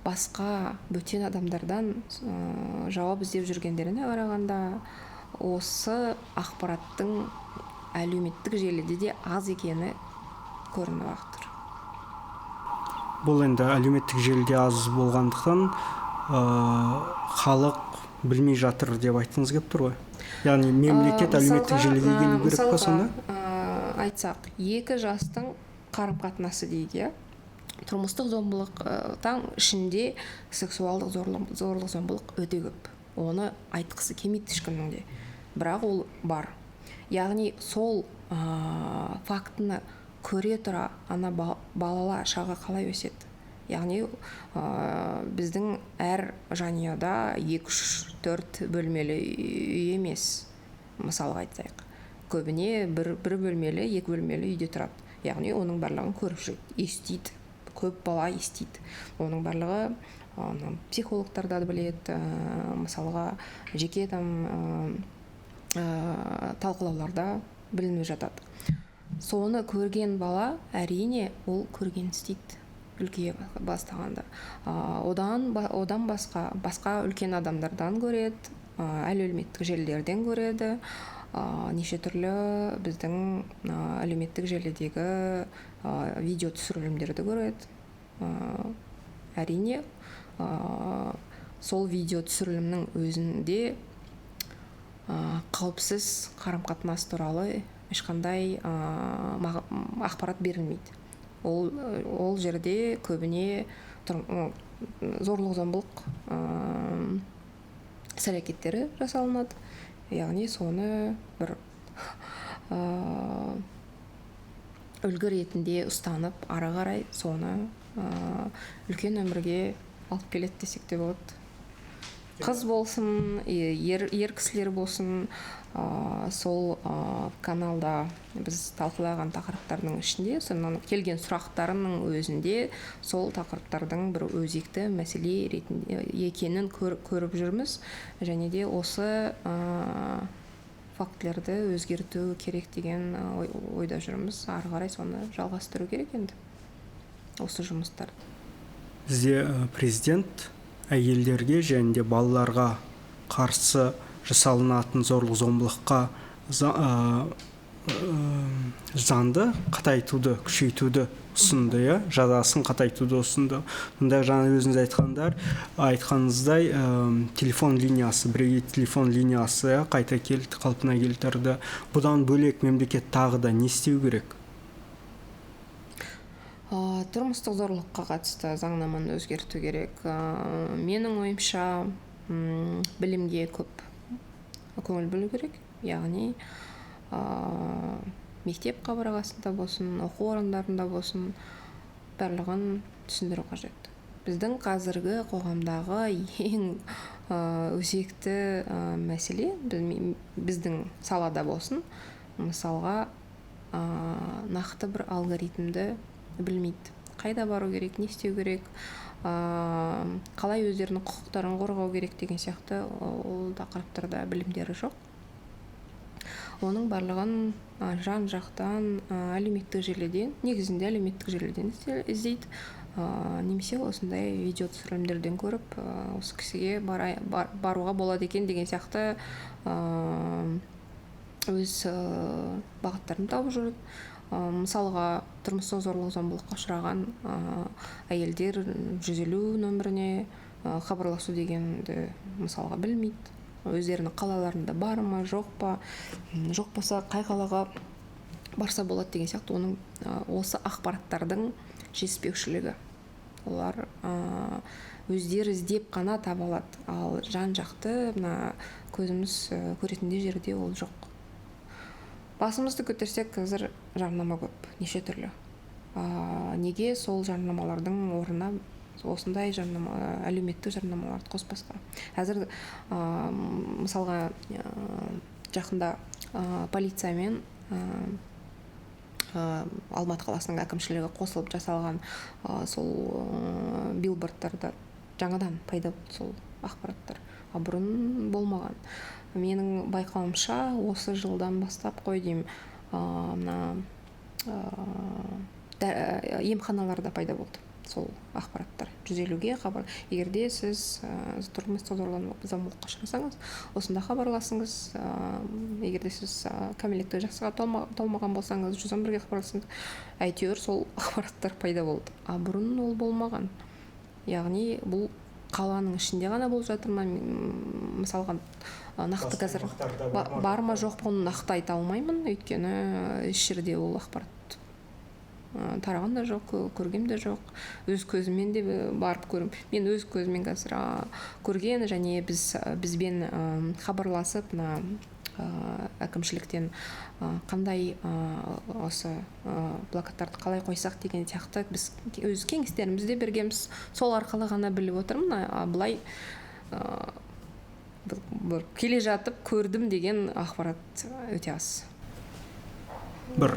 басқа бөтен адамдардан жауап іздеп жүргендеріне қарағанда, осы ақпараттың әлеуметтік желіде де аз екені көрініп отыр. Бұл енді әлеуметтік желіде аз болғандықтан халық білмей жатыр деп айтқыңыз келіп тұр ғой. Яғни мемлекет әлеуметтік желіге келу керек па сонда? Айтсақ, екі жастың қарым-қатынасы дейді, тұрмыстық зомбылықтың ішінде сексуалдық зорлық зомбылық өте көп. Оны айтқысы келмейді ешкімнің де, бірақ ол бар. Яғни сол фактіні көре тұра ана балалар шаға қалай өседі. Яғни біздің әр жанұяда 2-3-4 бөлмелі үй емес, мысалға айтайық. Көбіне бір бөлмелі, 2 бөлмелі үйде тұрады. Яғни оның барлығын көріп жүреді, естиді, көп бала естиді. Оның барлығы психологтарда біледі, мысалға жеке талқылауларда білініп жатады. Соны көрген бала әрине ол көрген істейді үлкейе бастағанда. Одан басқа үлкен адамдардан көреді, әлеуметтік желілерден көреді, неше түрлі біздің әлеуметтік желідегі видео түсірілімдерді көреді. Әрине сол видео түсірілімнің өзінде қауіпсіз қарым-қатынас туралы ешқандай ақпарат берілмейді. Ол жерде көбіне зорлық зомбылық іс-әрекеттері жасалынады. Яғни соны бір үлгі ретінде ұстанып, ары қарай соны үлкен өмірге алып келеді десек те болады. қыз болсын, ер кісілер болсын, сол каналда біз талқылаған тақырыптардың ішінде сонан келген сұрақтарының өзінде сол тақырыптардың бір өзекті мәселе ретінде екенін көріп жүрміз, және де осы фактілерді өзгерту керек деген ойда жүрміз. Ары қарай соны жалғастыру керек енді осы жұмыстарды. Бізде президент әйелдерге және де балаларға қарсы жасалынатын зорлық-зомбылыққа заңды қатайтуды, күшейтуді ұсынды, жазасын қатайтуды ұсынды. Мұнда жаңа өзіңіз айтқаныңыздай телефон линиясы, бірегей телефон линиясы қайта қалпына келтірді. Бұдан бөлек мемлекет тағы да не істеу керек? Тұрмыстық зорлыққа қатысты заңнаманы өзгерту керек. Менің ойымша білімге көп көңіл бөлу керек. Яғни мектеп қабырғасында болсын, оқу орындарында болсын, барлығын түсіндіру қажет. Біздің қазіргі қоғамдағы ең өзекті мәселе біздің салада болсын, мысалға нақты бір алгоритмді білмейді. Қайда бару керек, не істеу керек, қалай өздерінің құқықтарын қорғау керек деген сияқты ол тақырыптарда білімдері жоқ. Оның барлығын жан-жақтан әлеуметтік желіден, негізінде әлеуметтік желіден іздейді, немесе осындай видео түсірілімдерден көріп, осы кісіге баруға болады екен деген сияқты өз бағыттарын тауып жүреді. Мысалға, тұрмыстық зорлық-зомбылыққа ұшыраған әйелдер 150 нөміріне хабарласу дегенді мысалға білмейді. Өздерінің қалаларында бар ма, жоқ па, жоқ болса қай қалаға барса болады деген сияқты оның осы ақпараттардың жетіспеушілігі. Олар өздері іздеп қана таба алады, ал жан-жақты көзіміз көретіндей жерде ол жоқ. Басымызды көтерсек, қазір жарнама көп, неше түрлі. Неге сол жарнамалардың орнына осындай әлеуметтік жарнамаларды қоспасқа? Әзір мысалға жақында полициямен Алматы қаласының әкімшілігі қосылып жасалған сол билбордтарда жаңадан пайда болды сол ақпараттар. Бұрын болмаған. Менің байқауымша осы жылдан бастап қой деймін, емханаларда пайда болды сол ақпараттар. 150-ге хабар. Егерде сіз тұрмыстық зорлық-зомбылыққа ұшырасаңыз, осында хабарласыңыз. Егерде сіз кәмелеттік жасқа толмаған болсаңыз, 111-ге хабарласыңыз. Әйтеуір сол ақпараттар пайда болды. Бұрын ол болмаған. Яғни бұл қаланың ішінде ғана болып жатыр ма? Мысалға нақты қазір бар ма жоқ па оны нақты айта алмаймын, өйткені іс жерде ол ақпарат тараған да жоқ, көргем де жоқ. Өз көзіммен де барып көрім. Мен өз көзіммен қазір көрген, және бізбен хабарласып әкімшіліктен қандай осы плакаттарды қалай қойсақ деген сияқты біз өз кеңестерімізде бергенбіз. Сол арқылы ғана біліп отырмын. Бұлай келе жатып көрдім деген ақпарат өте аз. Бір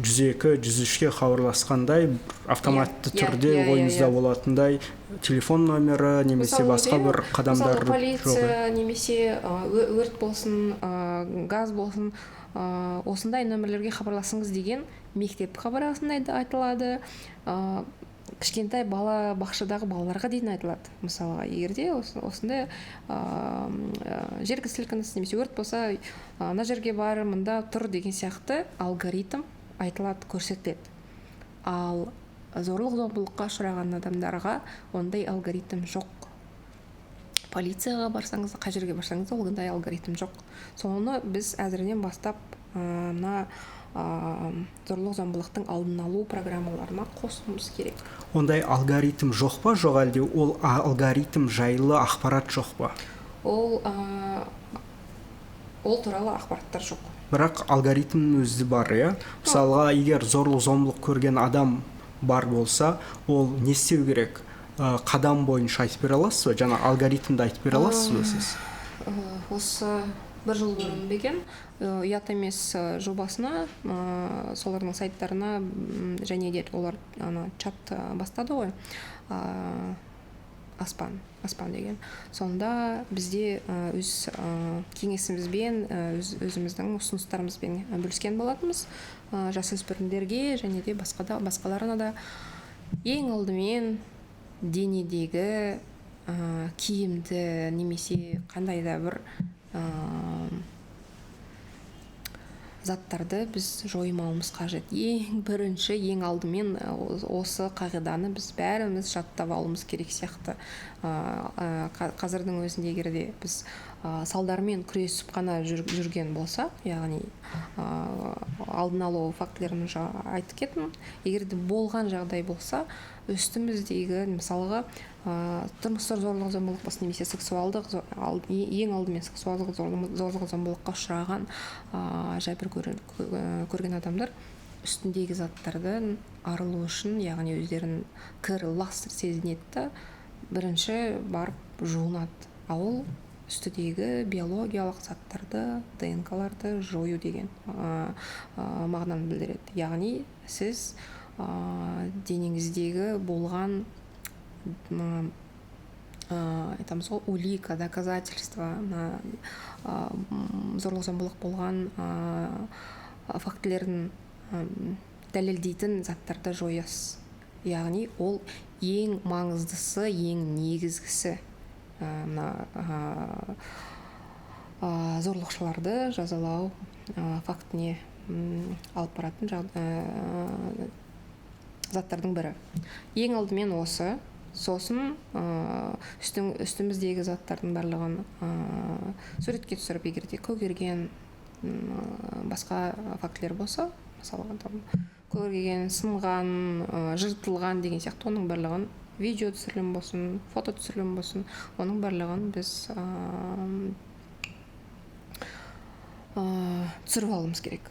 102-103-ке хабарласқандай автоматты түрде ойыңызда болатындай телефон номері немесе басқа бір қадамдар жоқ. Полиция немесе өрт болсын, газ болсын, осындай нөмірлерге хабарласыңыз деген мектеп хабарласында айтылады. Кішкентай бала бақшадағы балаларға дейін айтылады. Мысалға, егерде осындай жерге сілкініс немесе өрт болса, ана жерге бар, мында тұр деген сияқты алгоритм айтылады, көрсетіледі. Ал зорлық-зомбылыққа ұшыраған адамдарға ондай алгоритм жоқ. Полицияға барсаңыз, қай жерге барсаңыз, ондай алгоритм жоқ. Соны біз әзірден бастап зорлық-зомбылықтың алдын алу программаларына қосуымыз керек. Ондай алгоритм жоқ па, жоқ әлде ол алгоритм жайлы ақпарат жоқ па? Ол туралы ақпараттар жоқ. Бірақ алгоритмнің өзі бар, Мысалға, егер зорлық-зомбылық көрген адам бар болса, ол не істеу керек? қадам бойынша айтып бере аласыз ба, жаңа алгоритмді айтып бере аласыз ба сіз? Осы бір жыл бұрын бекен ұят емес жобасына солардың сайттарына және де олар чат бастады ғой, аспан деген. Сонда бізде өз кеңесімізбен, өзіміздің ұсыныстарымызбен бөліскен болатынбыз жасөспірімдерге және де басқаларына да. Ең алдымен денедегі киімді немесе қандай да бір заттарды біз жоймауымыз қажет. Ең бірінші, ең алдымен осы қағиданы біз бәріміз жаттап алуымыз керек сияқты. Қазірдің өзінде егерде біз салдармен күресіп қана жүрген болса, яғни алдын алу фактілерін айтып кеттім. Егерде болған жағдай болса, үстіміздегі мысалға тұрмыстық зорлық-зомбылық болсын немесе сексуалдық, ең алдымен сексуалдық зорлық-зомбылыққа ұшыраған жәбір көрген адамдар үстіндегі заттардан арылу үшін, яғни өздерін кір, лас сезінеді, бірінші барып жуынады. Ол үстідегі биологиялық заттарды, ДНК-ларды жою деген мағынаны білдіреді. Яғни сіз денеңіздегі болған айтамыз ғой, улика, доказательства, зорлық-зомбылық болған фактілерін дәлелдейтін заттарды жоясыз. Яғни ол ең маңыздысы, ең негізгісі зорлықшыларды жазалау фактіне алып баратын заттардың бірі. Ең алдымен осы. Сосын үстіміздегі заттардың барлығын суретке түсіріп, егерде көгерген басқа фактілер болса, мысалы көгерген, сынған, жыртылған деген сияқты, оның барлығын видео түсірілім болсын, фото түсірілім болсын, оның барлығын біз түсіріп алуымыз керек.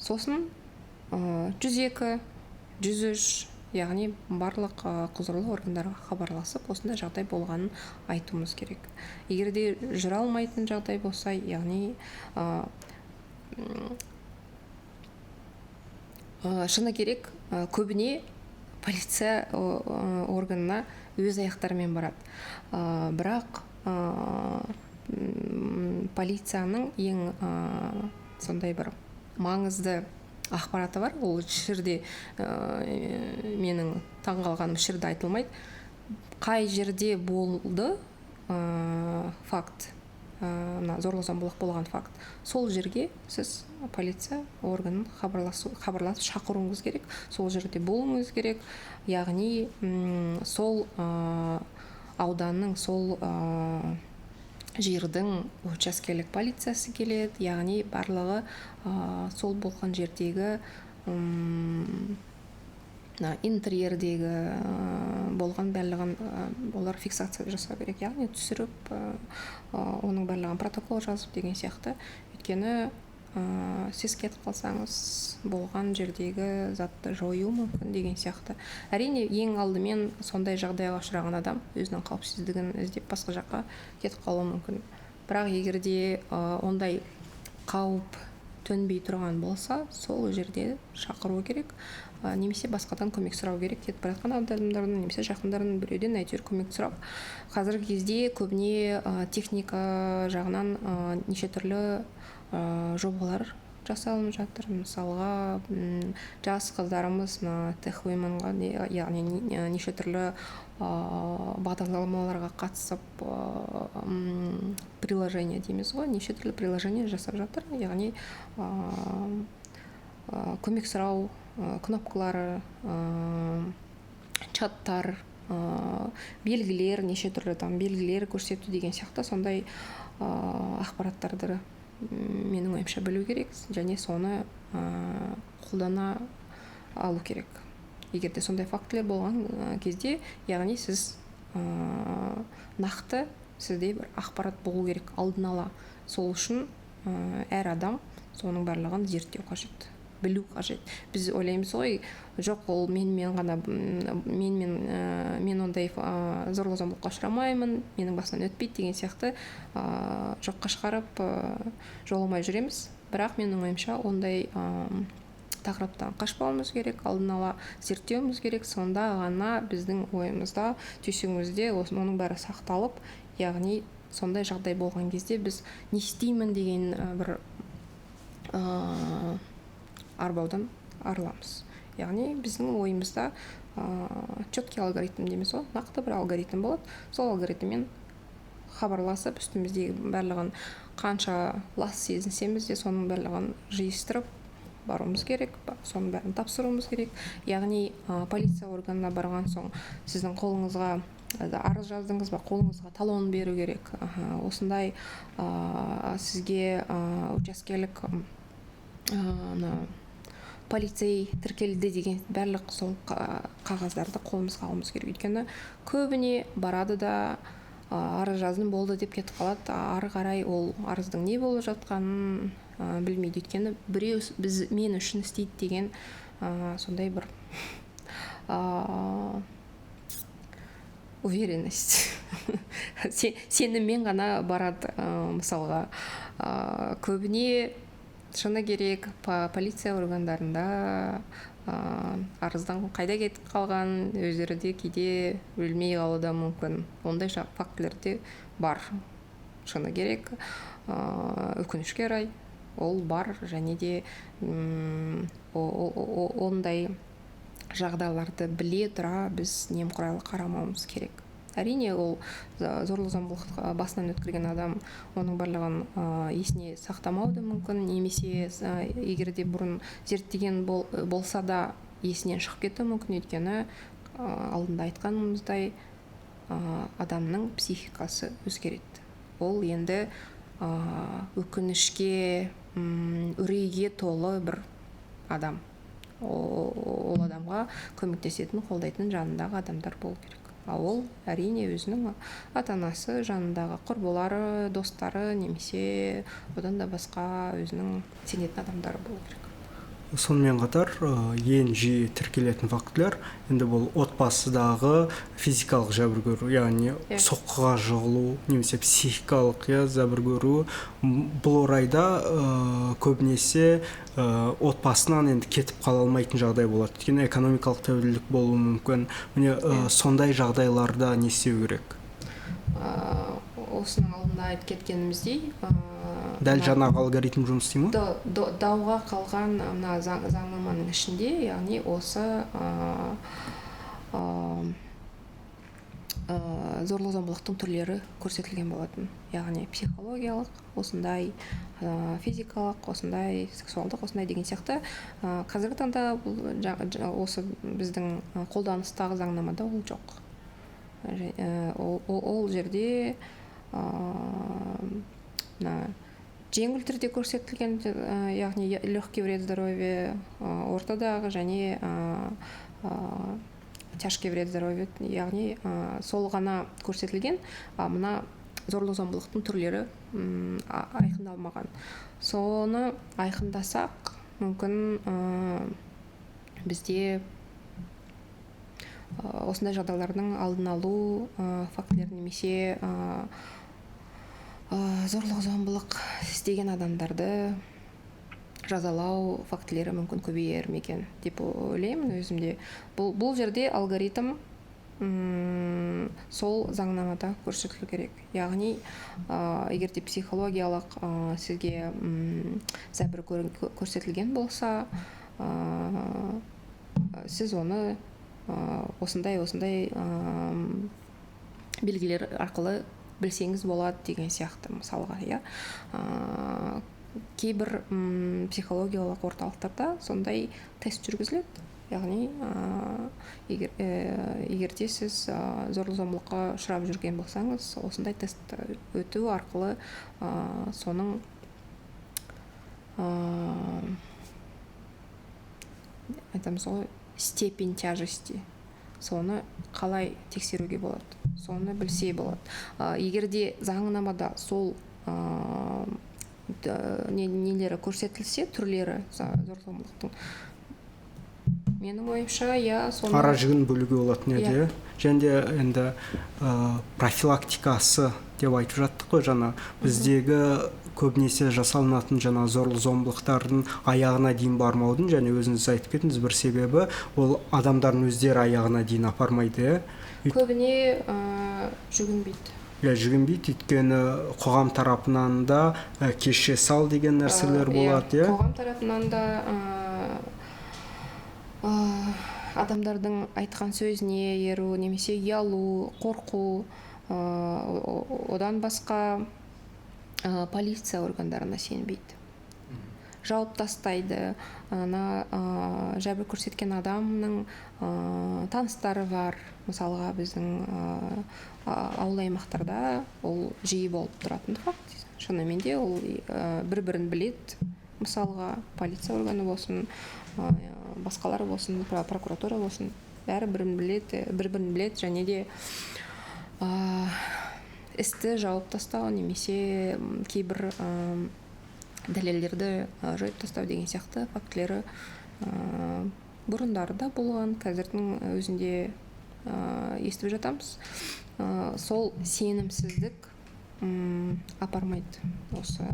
Сосын 102, 103, яғни барлық құзырлы органдарға хабарласып, осындай жағдай болғанын айтуымыз керек. Егерде жүре алмайтын жағдай болса, яғни шыны керек, көбіне полиция органына өз аяқтарымен барады. Бірақ полицияның ең сондай бір маңызды ақпараты бар. Ол жерде менің таңғалғаным жерде айтылмайды. Қай жерде болды факт, зорлық-зомбылық болған факт, сол жерге сіз полиция органын хабарласып шақыруыңыз керек. Сол жерде болуыңыз керек. Яғни сол ауданның, сол жердің учаскелік полициясы келеді, яғни барлығы сол болған жердегі интерьердегі болған барлығын олар фиксация жасау керек, яғни түсіріп оның барлығын протокол жазып деген сияқты. Өйткені сіз кетіп қалсаңыз болған жердегі затты жою мүмкін деген сияқты. Әрине, ең алдымен сондай жағдайға ұшыраған адам өзінің қауіпсіздігін іздеп басқа жаққа кетіп қалуы мүмкін. Бірақ егерде ондай қауіп төнбей тұрған болса, сол жерде шақыру керек, немесе басқадан көмек сұрау керек. Кетіп бара жатқан адамдардан немесе жақындарының біреуден әйтеуір көмек сұрап. Қазіргі кезде көбіне техника жағынан неше түрлі жобалар жасалынып жатыр. Мысалға, жас қыздарымыз техвойманға, яғни неше түрлі бағдарламаларға қатысып приложение дейміз ғой, неше түрлі приложение жасап жатыр. Яғни көмек сұрау кнопкалары, чаттар, белгілер, неше түрлі белгілер көрсету деген сияқты сондай ақпараттарды менің ойымша білу керек, және соны қолдана алу керек. Егерде сондай фактілер болған кезде, яғни сіз нақты сізде бір ақпарат болу керек алдын ала. Сол үшін әр адам соның барлығын зерттеу қажет. білу қажет. Біз ойлаймыз ғой, жоқ, ол мен ондай зорлық зомбылыққа ұшырамаймын, менің басынан өтпейді деген сияқты жоққа шығарып жоламай жүреміз. Бірақ менің ойымша ондай тақырыптан қашпауымыз керек, алдын ала зерттеуіміз керек, сонда ғана біздің ойымызда, түйсігімізде оның бәрі сақталып, яғни сондай жағдай болған кезде біз не істеймін деген бір арбаудан арыламыз. Яғни біздің ойымызда четкий алгоритм дейміз ғой, нақты бір алгоритм болады. Сол алгоритммен хабарласып, үстіміздегі барлығын қанша лас сезінсеміз де соның барлығын жиыстырып баруымыз керек, соның бәрін тапсыруымыз керек. Яғни полиция органына барған соң сіздің қолыңызға арыз жаздыңыз ба, қолыңызға талон беру керек. Осындай сізге учаскелік полицей тіркелді деген барлық сол қағаздарды қолымызға алуымыз керек. Өйткені көбіне барады да арыз жаздым болды деп кетіп қалады. Ары қарай ол арыздың не болып жатқанын білмейді. Өйткені біреу мен үшін істейді деген сондай бір уверенность сеніммен ғана барады. Мысалға көбіне шыны керек полиция органдарында арыздан қайда кетіп қалған өздері де кейде білмей қалуы да мүмкін. Ондай фактілер де бар. Шыны керек, өкінішке орай ол бар, және де ондай жағдайларды біле тұра біз немқұрайлы қарамауымыз керек. Әрине, ол зорлық зомбылық басынан өткерген адам оның барлығын есіне сақтамауы да мүмкін, немесе егер де бұрын зерттеген болса да есінен шығып кетуі мүмкін. Өйткені алдында айтқанымыздай адамның психикасы өзгереді. Ол енді өкінішке, үрейге толы бір адам. Ол адамға көмектесетін, қолдайтын жанындағы адамдар болу керек. Ол әрине өзінің ата-анасы, жанындағы құрбылары, достары, немесе одан да басқа өзінің сенетін адамдары болу керек. Сонымен қатар ең жиі тіркелетін фактілер енді бұл отбасыдағы физикалық жәбір көру, яғни соққыға жығылу, немесе психикалық жәбір көру. Бұл орайда көбінесе отбасынан енді кетіп қала алмайтын жағдай болады. Өйткені экономикалық тәуелділік болуы мүмкін. Міне сондай жағдайларда не істеу керек? Осының алдында айтып кеткеніміздей, дәл жаңағы алгоритм жұмыс істей ме? Дауға қалған заңнаманың ішінде, яғни осы зорлық зомбылықтың түрлері көрсетілген болатын. Яғни психологиялық, осындай физикалық, осындай сексуалдық, осындай деген сияқты. Қазіргі таңда осы біздің қолданыстағы заңнамада ол жоқ. Ол жерде жеңіл түрде көрсетілген, яғни легкий вред здоровья, ортадағы және тяжкий вред здоровья, яғни сол ғана көрсетілген. Мына зорлық зомбылықтың түрлері айқындалмаған. Соны айқындасақ, мүмкін бізде осындай жағдайлардың алдын алу фактілері, немесе зорлық зомбылық істеген адамдарды жазалау фактілері мүмкін көбейер ме екен деп ойлаймын өзімде. Бұл жерде алгоритм сол заңнамада көрсетілу керек. Яғни, егер де психологиялық сізге зәбір көрсетілген болса, сіз оны осындай белгілер арқылы білсеңіз болады деген сияқты. Мысалға, кейбір психологиялық орталықтарда сондай тест жүргізіледі. Яғни, егер де сіз зорлық зомбылыққа ұшырап жүрген болсаңыз, осындай тест өту арқылы соның айтамыз ғой, степень тяжести, соны қалай тексеруге болады, соны білсе болады. Егер де заңнамада сол нелері көрсетілсе, түрлері зорлық-зомбылықтың, менің ойымша, соны ара жігін бөлуге болатын еді. Және де енді профилактикасы деп айтып жаттық қой жаңа. Біздегі көбінесе жасалынатын жаңа зорлық-зомбылықтардың аяғына дейін бармаудың, және өзіңіз айтып кеттіңіз, бір себебі ол адамдардың өздері аяғына дейін апармайды. көбіне жүгінбейді. Жүгінбейді, өйткені қоғам тарапынан да кеше сал деген нәрселер болады. Қоғам тарапынан да адамдардың айтқан сөзіне еру, немесе ұялу, қорқу, одан басқа полиция органдарына сенбейді. Жауып тастайды. Жәбір көрсеткен адамның таныстары бар. Мысалға, біздің ауыл аймақтарда ол жиі болып тұратын факт. Шынымен де ол бір-бірін біледі. Мысалға, полиция органы болсын, басқалар болсын, прокуратура болсын, бәрі бір-бірін біледі, және де істі жауып тастау немесе кейбір дәлелдерді жойып тастау деген сияқты фактілері бұрындарда болған, қазірдің өзінде естіп жатамыз. Сол сенімсіздік апармайды осы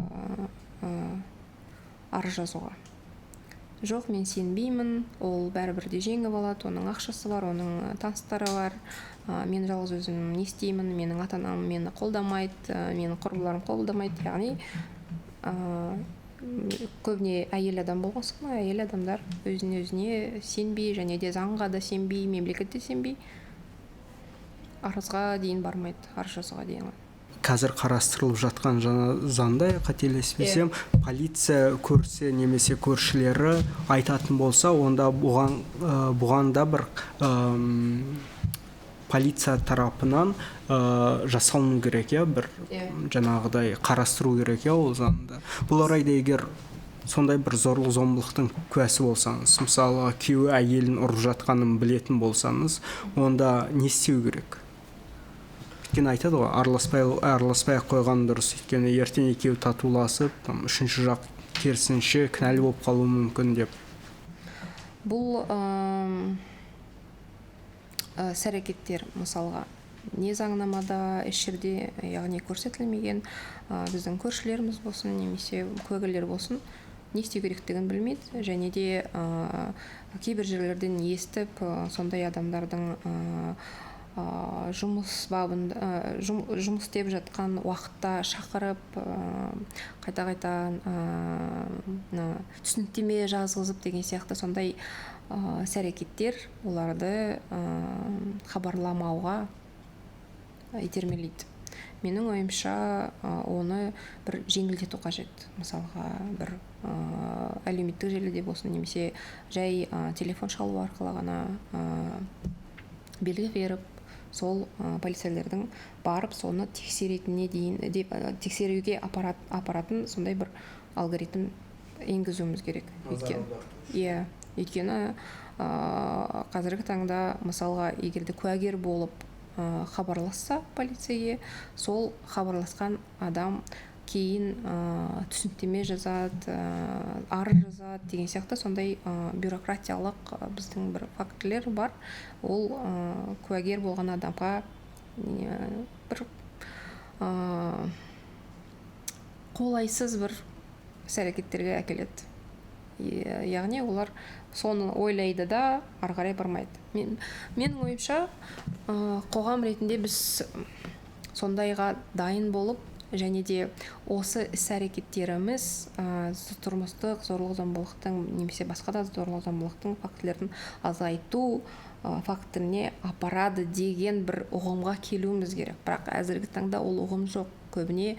арыз жазуға. Жоқ, мен сенбеймін, ол бәрібірде жеңіп алады, оның ақшасы бар, оның таныстары бар, мен жалғыз өзім не істеймін, менің ата-анам мені қолдамайды, менің құрбыларым қолдамайды. Яғни көбіне әйел адам болған соң, әйел адамдар өзіне сенбей, және де заңға да сенбей, мемлекетте сенбей, арызға дейін бармайды, арыз жазуға дейін. Қазір қарастырылып жатқан жаңа заңда, қателеспесем, полиция көрсе немесе көршілері айтатын болса, онда бұған да бір полиция тарапынан жасалыну керек, бір жаңағыдай қарастыру керек, ол заңда. Бұл орайда егер сондай бір зорлық-зомбылықтың куәсі болсаңыз, мысалы, күйеуі әйелін ұрып жатқанын білетін болсаңыз, онда не істеу керек? Өйткені айтады ғой, араласпай қойған дұрыс, өйткені ертең екеуі татуласып, үшінші жақ керісінше кінәлі болып қалуы мүмкін деп. Бұл іс-әрекеттер, мысалға, не заңнамада еш жерде, яғни көрсетілмеген, біздің көршілеріміз болсын, немесе куәгерлер болсын, не істеу керектігін білмейді, және де кейбір жерлерден естіп, сондай адамдардың жұмыс істеп жатқан уақытта шақырып, қайта-қайта түсініктеме жазғызып деген сияқты сондай іс-әрекеттер оларды хабарламауға итермелейді. Менің ойымша, оны бір жеңілдету қажет. Мысалға, бір әлеуметтік желіде болсын, немесе жай телефон шалу арқылы ғана белгі беріп, сол полицейлердің барып соны тексеруге апаратын сондай бір алгоритм енгізуіміз керек. Өйткені қазіргі таңда, мысалға, егерде куәгер болып хабарласса полицейге, сол хабарласқан адам кейін түсініктеме жазады, арыз жазады деген сияқты сондай бюрократиялық біздің бір фактілер бар. Ол куәгер болған адамға бір қолайсыз бір іс-әрекеттерге әкеледі. Яғни олар соны ойлайды да ары қарай бармайды. Менің ойымша, қоғам ретінде біз сондайға дайын болып, және де осы іс-әрекеттеріміз тұрмыстық зорлық-зомбылықтың немесе басқа да зорлық-зомбылықтың фактілерін азайту фактіліне апарады деген бір ұғымға келуіміз керек. Бірақ әзіргі таңда ол ұғым жоқ. Көбіне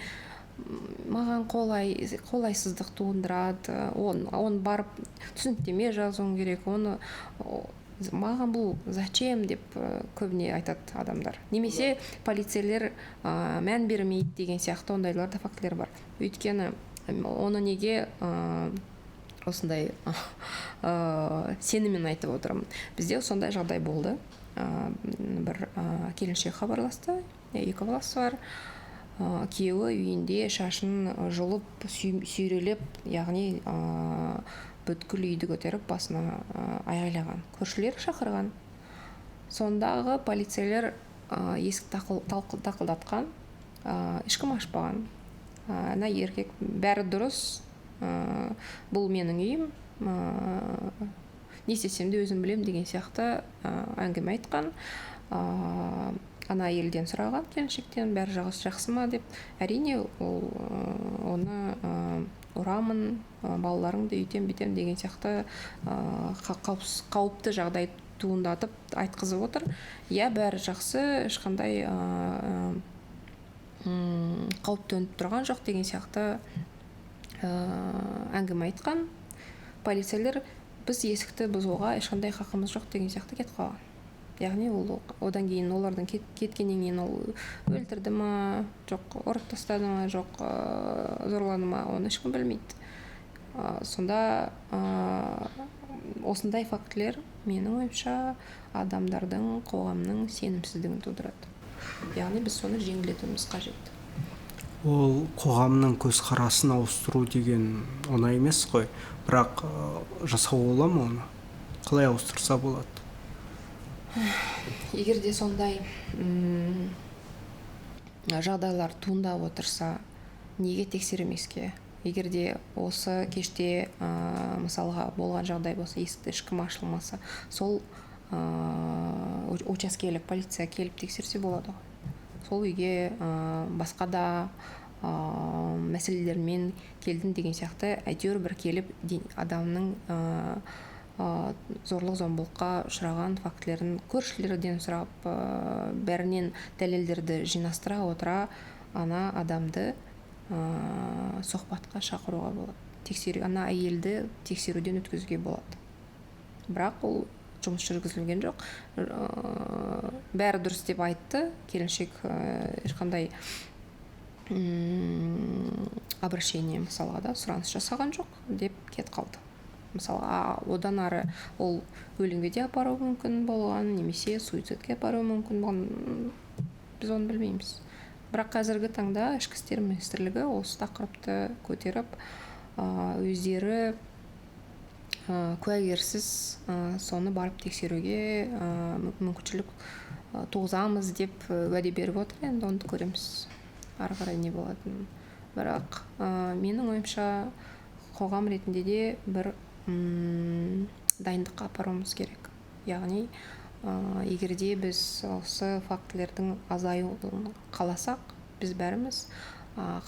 маған қолайсыздық туындырады, оны барып түсініктеме жазуым керек, оны маған бұл зачем деп көбіне айтады адамдар. Немесе полицейлер мән бермейді деген сияқты ондайлар да фактілер бар. Өйткені оны неге осындай сеніммен айтып отырмын. Бізде сондай жағдай болды. Бір келіншек хабарласты, екі баласы бар. күйеуі үйінде шашын жұлып сүйрелеп, яғни бүткіл үйді көтеріп басына айғайлаған. Көршілер шақырған. Сондағы полицейлер есік тақылдатқан, ешкім ашпаған. Ана еркек бәрі дұрыс, бұл менің үйім, не істесем де өзім білем деген сияқты әңгіме айтқан. Ана әйелден сұраған, келіншектен, бәрі жақсы ма деп. Әрине оны ұрамын, балаларыңды үйтем бүйтем деген сияқты қауіпті жағдай туындатып айтқызып отыр. Иә, бәрі жақсы, ешқандай қауіп төніп тұрған жоқ деген сияқты әңгіме айтқан. Полицейлер біз есікті бұзуға ешқандай хақымыз жоқ деген сияқты кетіп қалған. Яғни одан кейін олардың кеткеннен кейін ол өлтірді ма, жоқ ұрып тастады ма, жоқ зорлады ма, оны ешкім білмейді. Сонда осындай фактілер менің ойымша адамдардың, қоғамның сенімсіздігін тудырады. Яғни біз соны жеңілдетуіміз қажет. Ол қоғамның көзқарасын ауыстыру деген оңай емес қой, бірақ жасауға бола ма оны? Қалай ауыстырса болады? Егер де сондай жағдайлар туындап отырса, неге тексермеске? Егер де осы кеште мысалға болған жағдай болса, есікті ешкім ашылмаса, сол учаскелік полиция келіп тексерсе болады ғой. Сол үйге басқа да мәселелермен келдім деген сияқты әйтеуір бір келіп адамның зорлық-зомбылыққа ұшыраған фактілерін көршілерден сұрап, бәрінен дәлелдерді жинастыра отыра, ана адамды сұхбатқа шақыруға болады. Ана әйелді тексеруден өткізуге болады. Бірақ ол жұмыс жүргізілген жоқ. Бәрі дұрыс деп айтты, келіншек ешқандай обращение мысалға да сұраныс жасаған жоқ деп кет қалды. Мысалға одан ары ол өлімге де апаруы мүмкін болған, немесе суицидке апаруы мүмкін болған, біз оны білмейміз. Бірақ қазіргі таңда ішкі істер министрлігі осы тақырыпты көтеріп, өздері куәгерсіз соны барып тексеруге мүмкіншілік туғызамыз деп уәде беріп отыр. Енді оны көреміз, ары қарай не болатынын. Бірақ менің ойымша қоғам ретінде де бір дайындыққа апаруымыз керек. Яғни егерде біз осы фактілердің азаюын қаласақ, біз бәріміз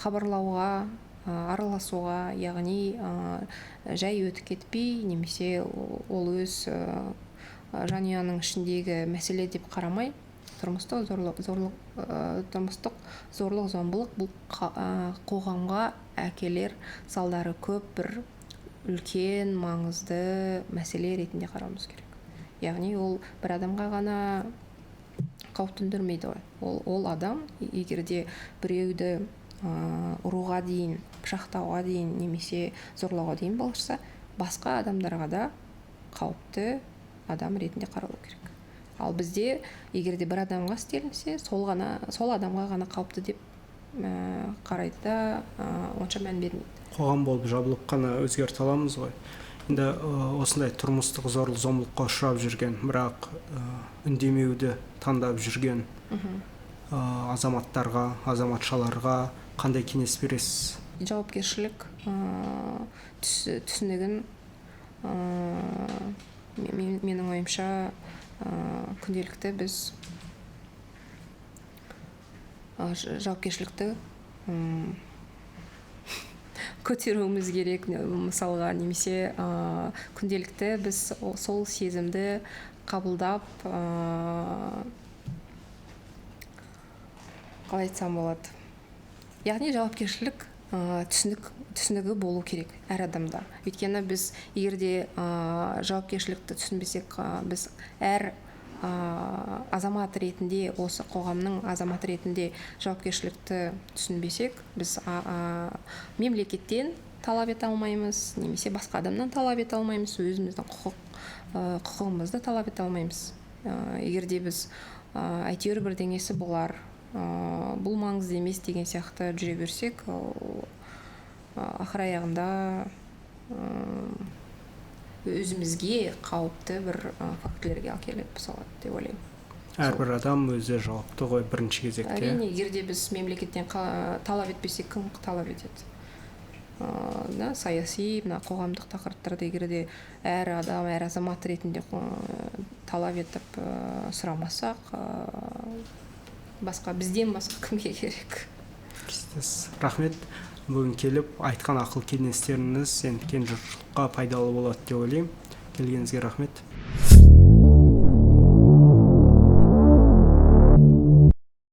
хабарлауға, араласуға, яғни жай өтіп кетпей, немесе ол өз жанұяның ішіндегі мәселе деп қарамай, тұрмыстық зорлық-зомбылық бұл қоғамға әкелер салдары көп бір үлкен маңызды мәселе ретінде қарауымыз керек. Яғни ол бір адамға ғана қауіп төндірмейді ғой. Ол адам егерде біреуді ұруға дейін, пышақтауға дейін, немесе зорлауға дейін болса, басқа адамдарға да қауіпті адам ретінде қаралу керек. Ал бізде егерде бір адамға істелінсе, сол адамға ғана қауіпті деп қарайды да онша мән бермейді. Қоғам болып жабылып қана өзгерте аламыз ғой. Енді осындай тұрмыстық зорлық-зомбылыққа ұшырап жүрген, бірақ үндемеуді таңдап жүрген азаматтарға, азаматшаларға қандай кеңес бересіз? Жауапкершілік түсінігін менің ойымша күнделікті біз жауапкершілікті көтеруіміз керек. Мысалға, немесе күнделікті біз сол сезімді қабылдап, қалай айтсам болады. Яғни жауапкершілік түсінігі болу керек әр адамда. Өйткені біз егерде жауапкершілікті түсінбесек, біз әр азамат ретінде, осы қоғамның азамат ретінде жауапкершілікті түсінбесек, біз мемлекеттен талап ете алмаймыз, немесе басқа адамнан талап ете алмаймыз, өзіміздің құқығымызды талап ете алмаймыз. Егерде біз әйтеуір бірдеңесі болар, бұл маңызды емес деген сияқты жүре берсек, ол ақыр аяғында өзімізге қауіпті бір фактілерге әкеліп салады деп ойлаймын. Әрбір адам өзі жауапты ғой бірінші кезекте. Әрине, егерде біз мемлекеттен талап етпесек, кім талап етеді? Саяси, қоғамдық тақырыптарда егерде әр адам, әр азамат ретінде талап етіп сұрамасақ, бізден басқа кімге керек? Рахмет. Бүгін келіп айтқан ақыл кеңестеріңіз кең жұртшылыққа пайдалы болады деп ойлаймын. Келгеніңізге рахмет.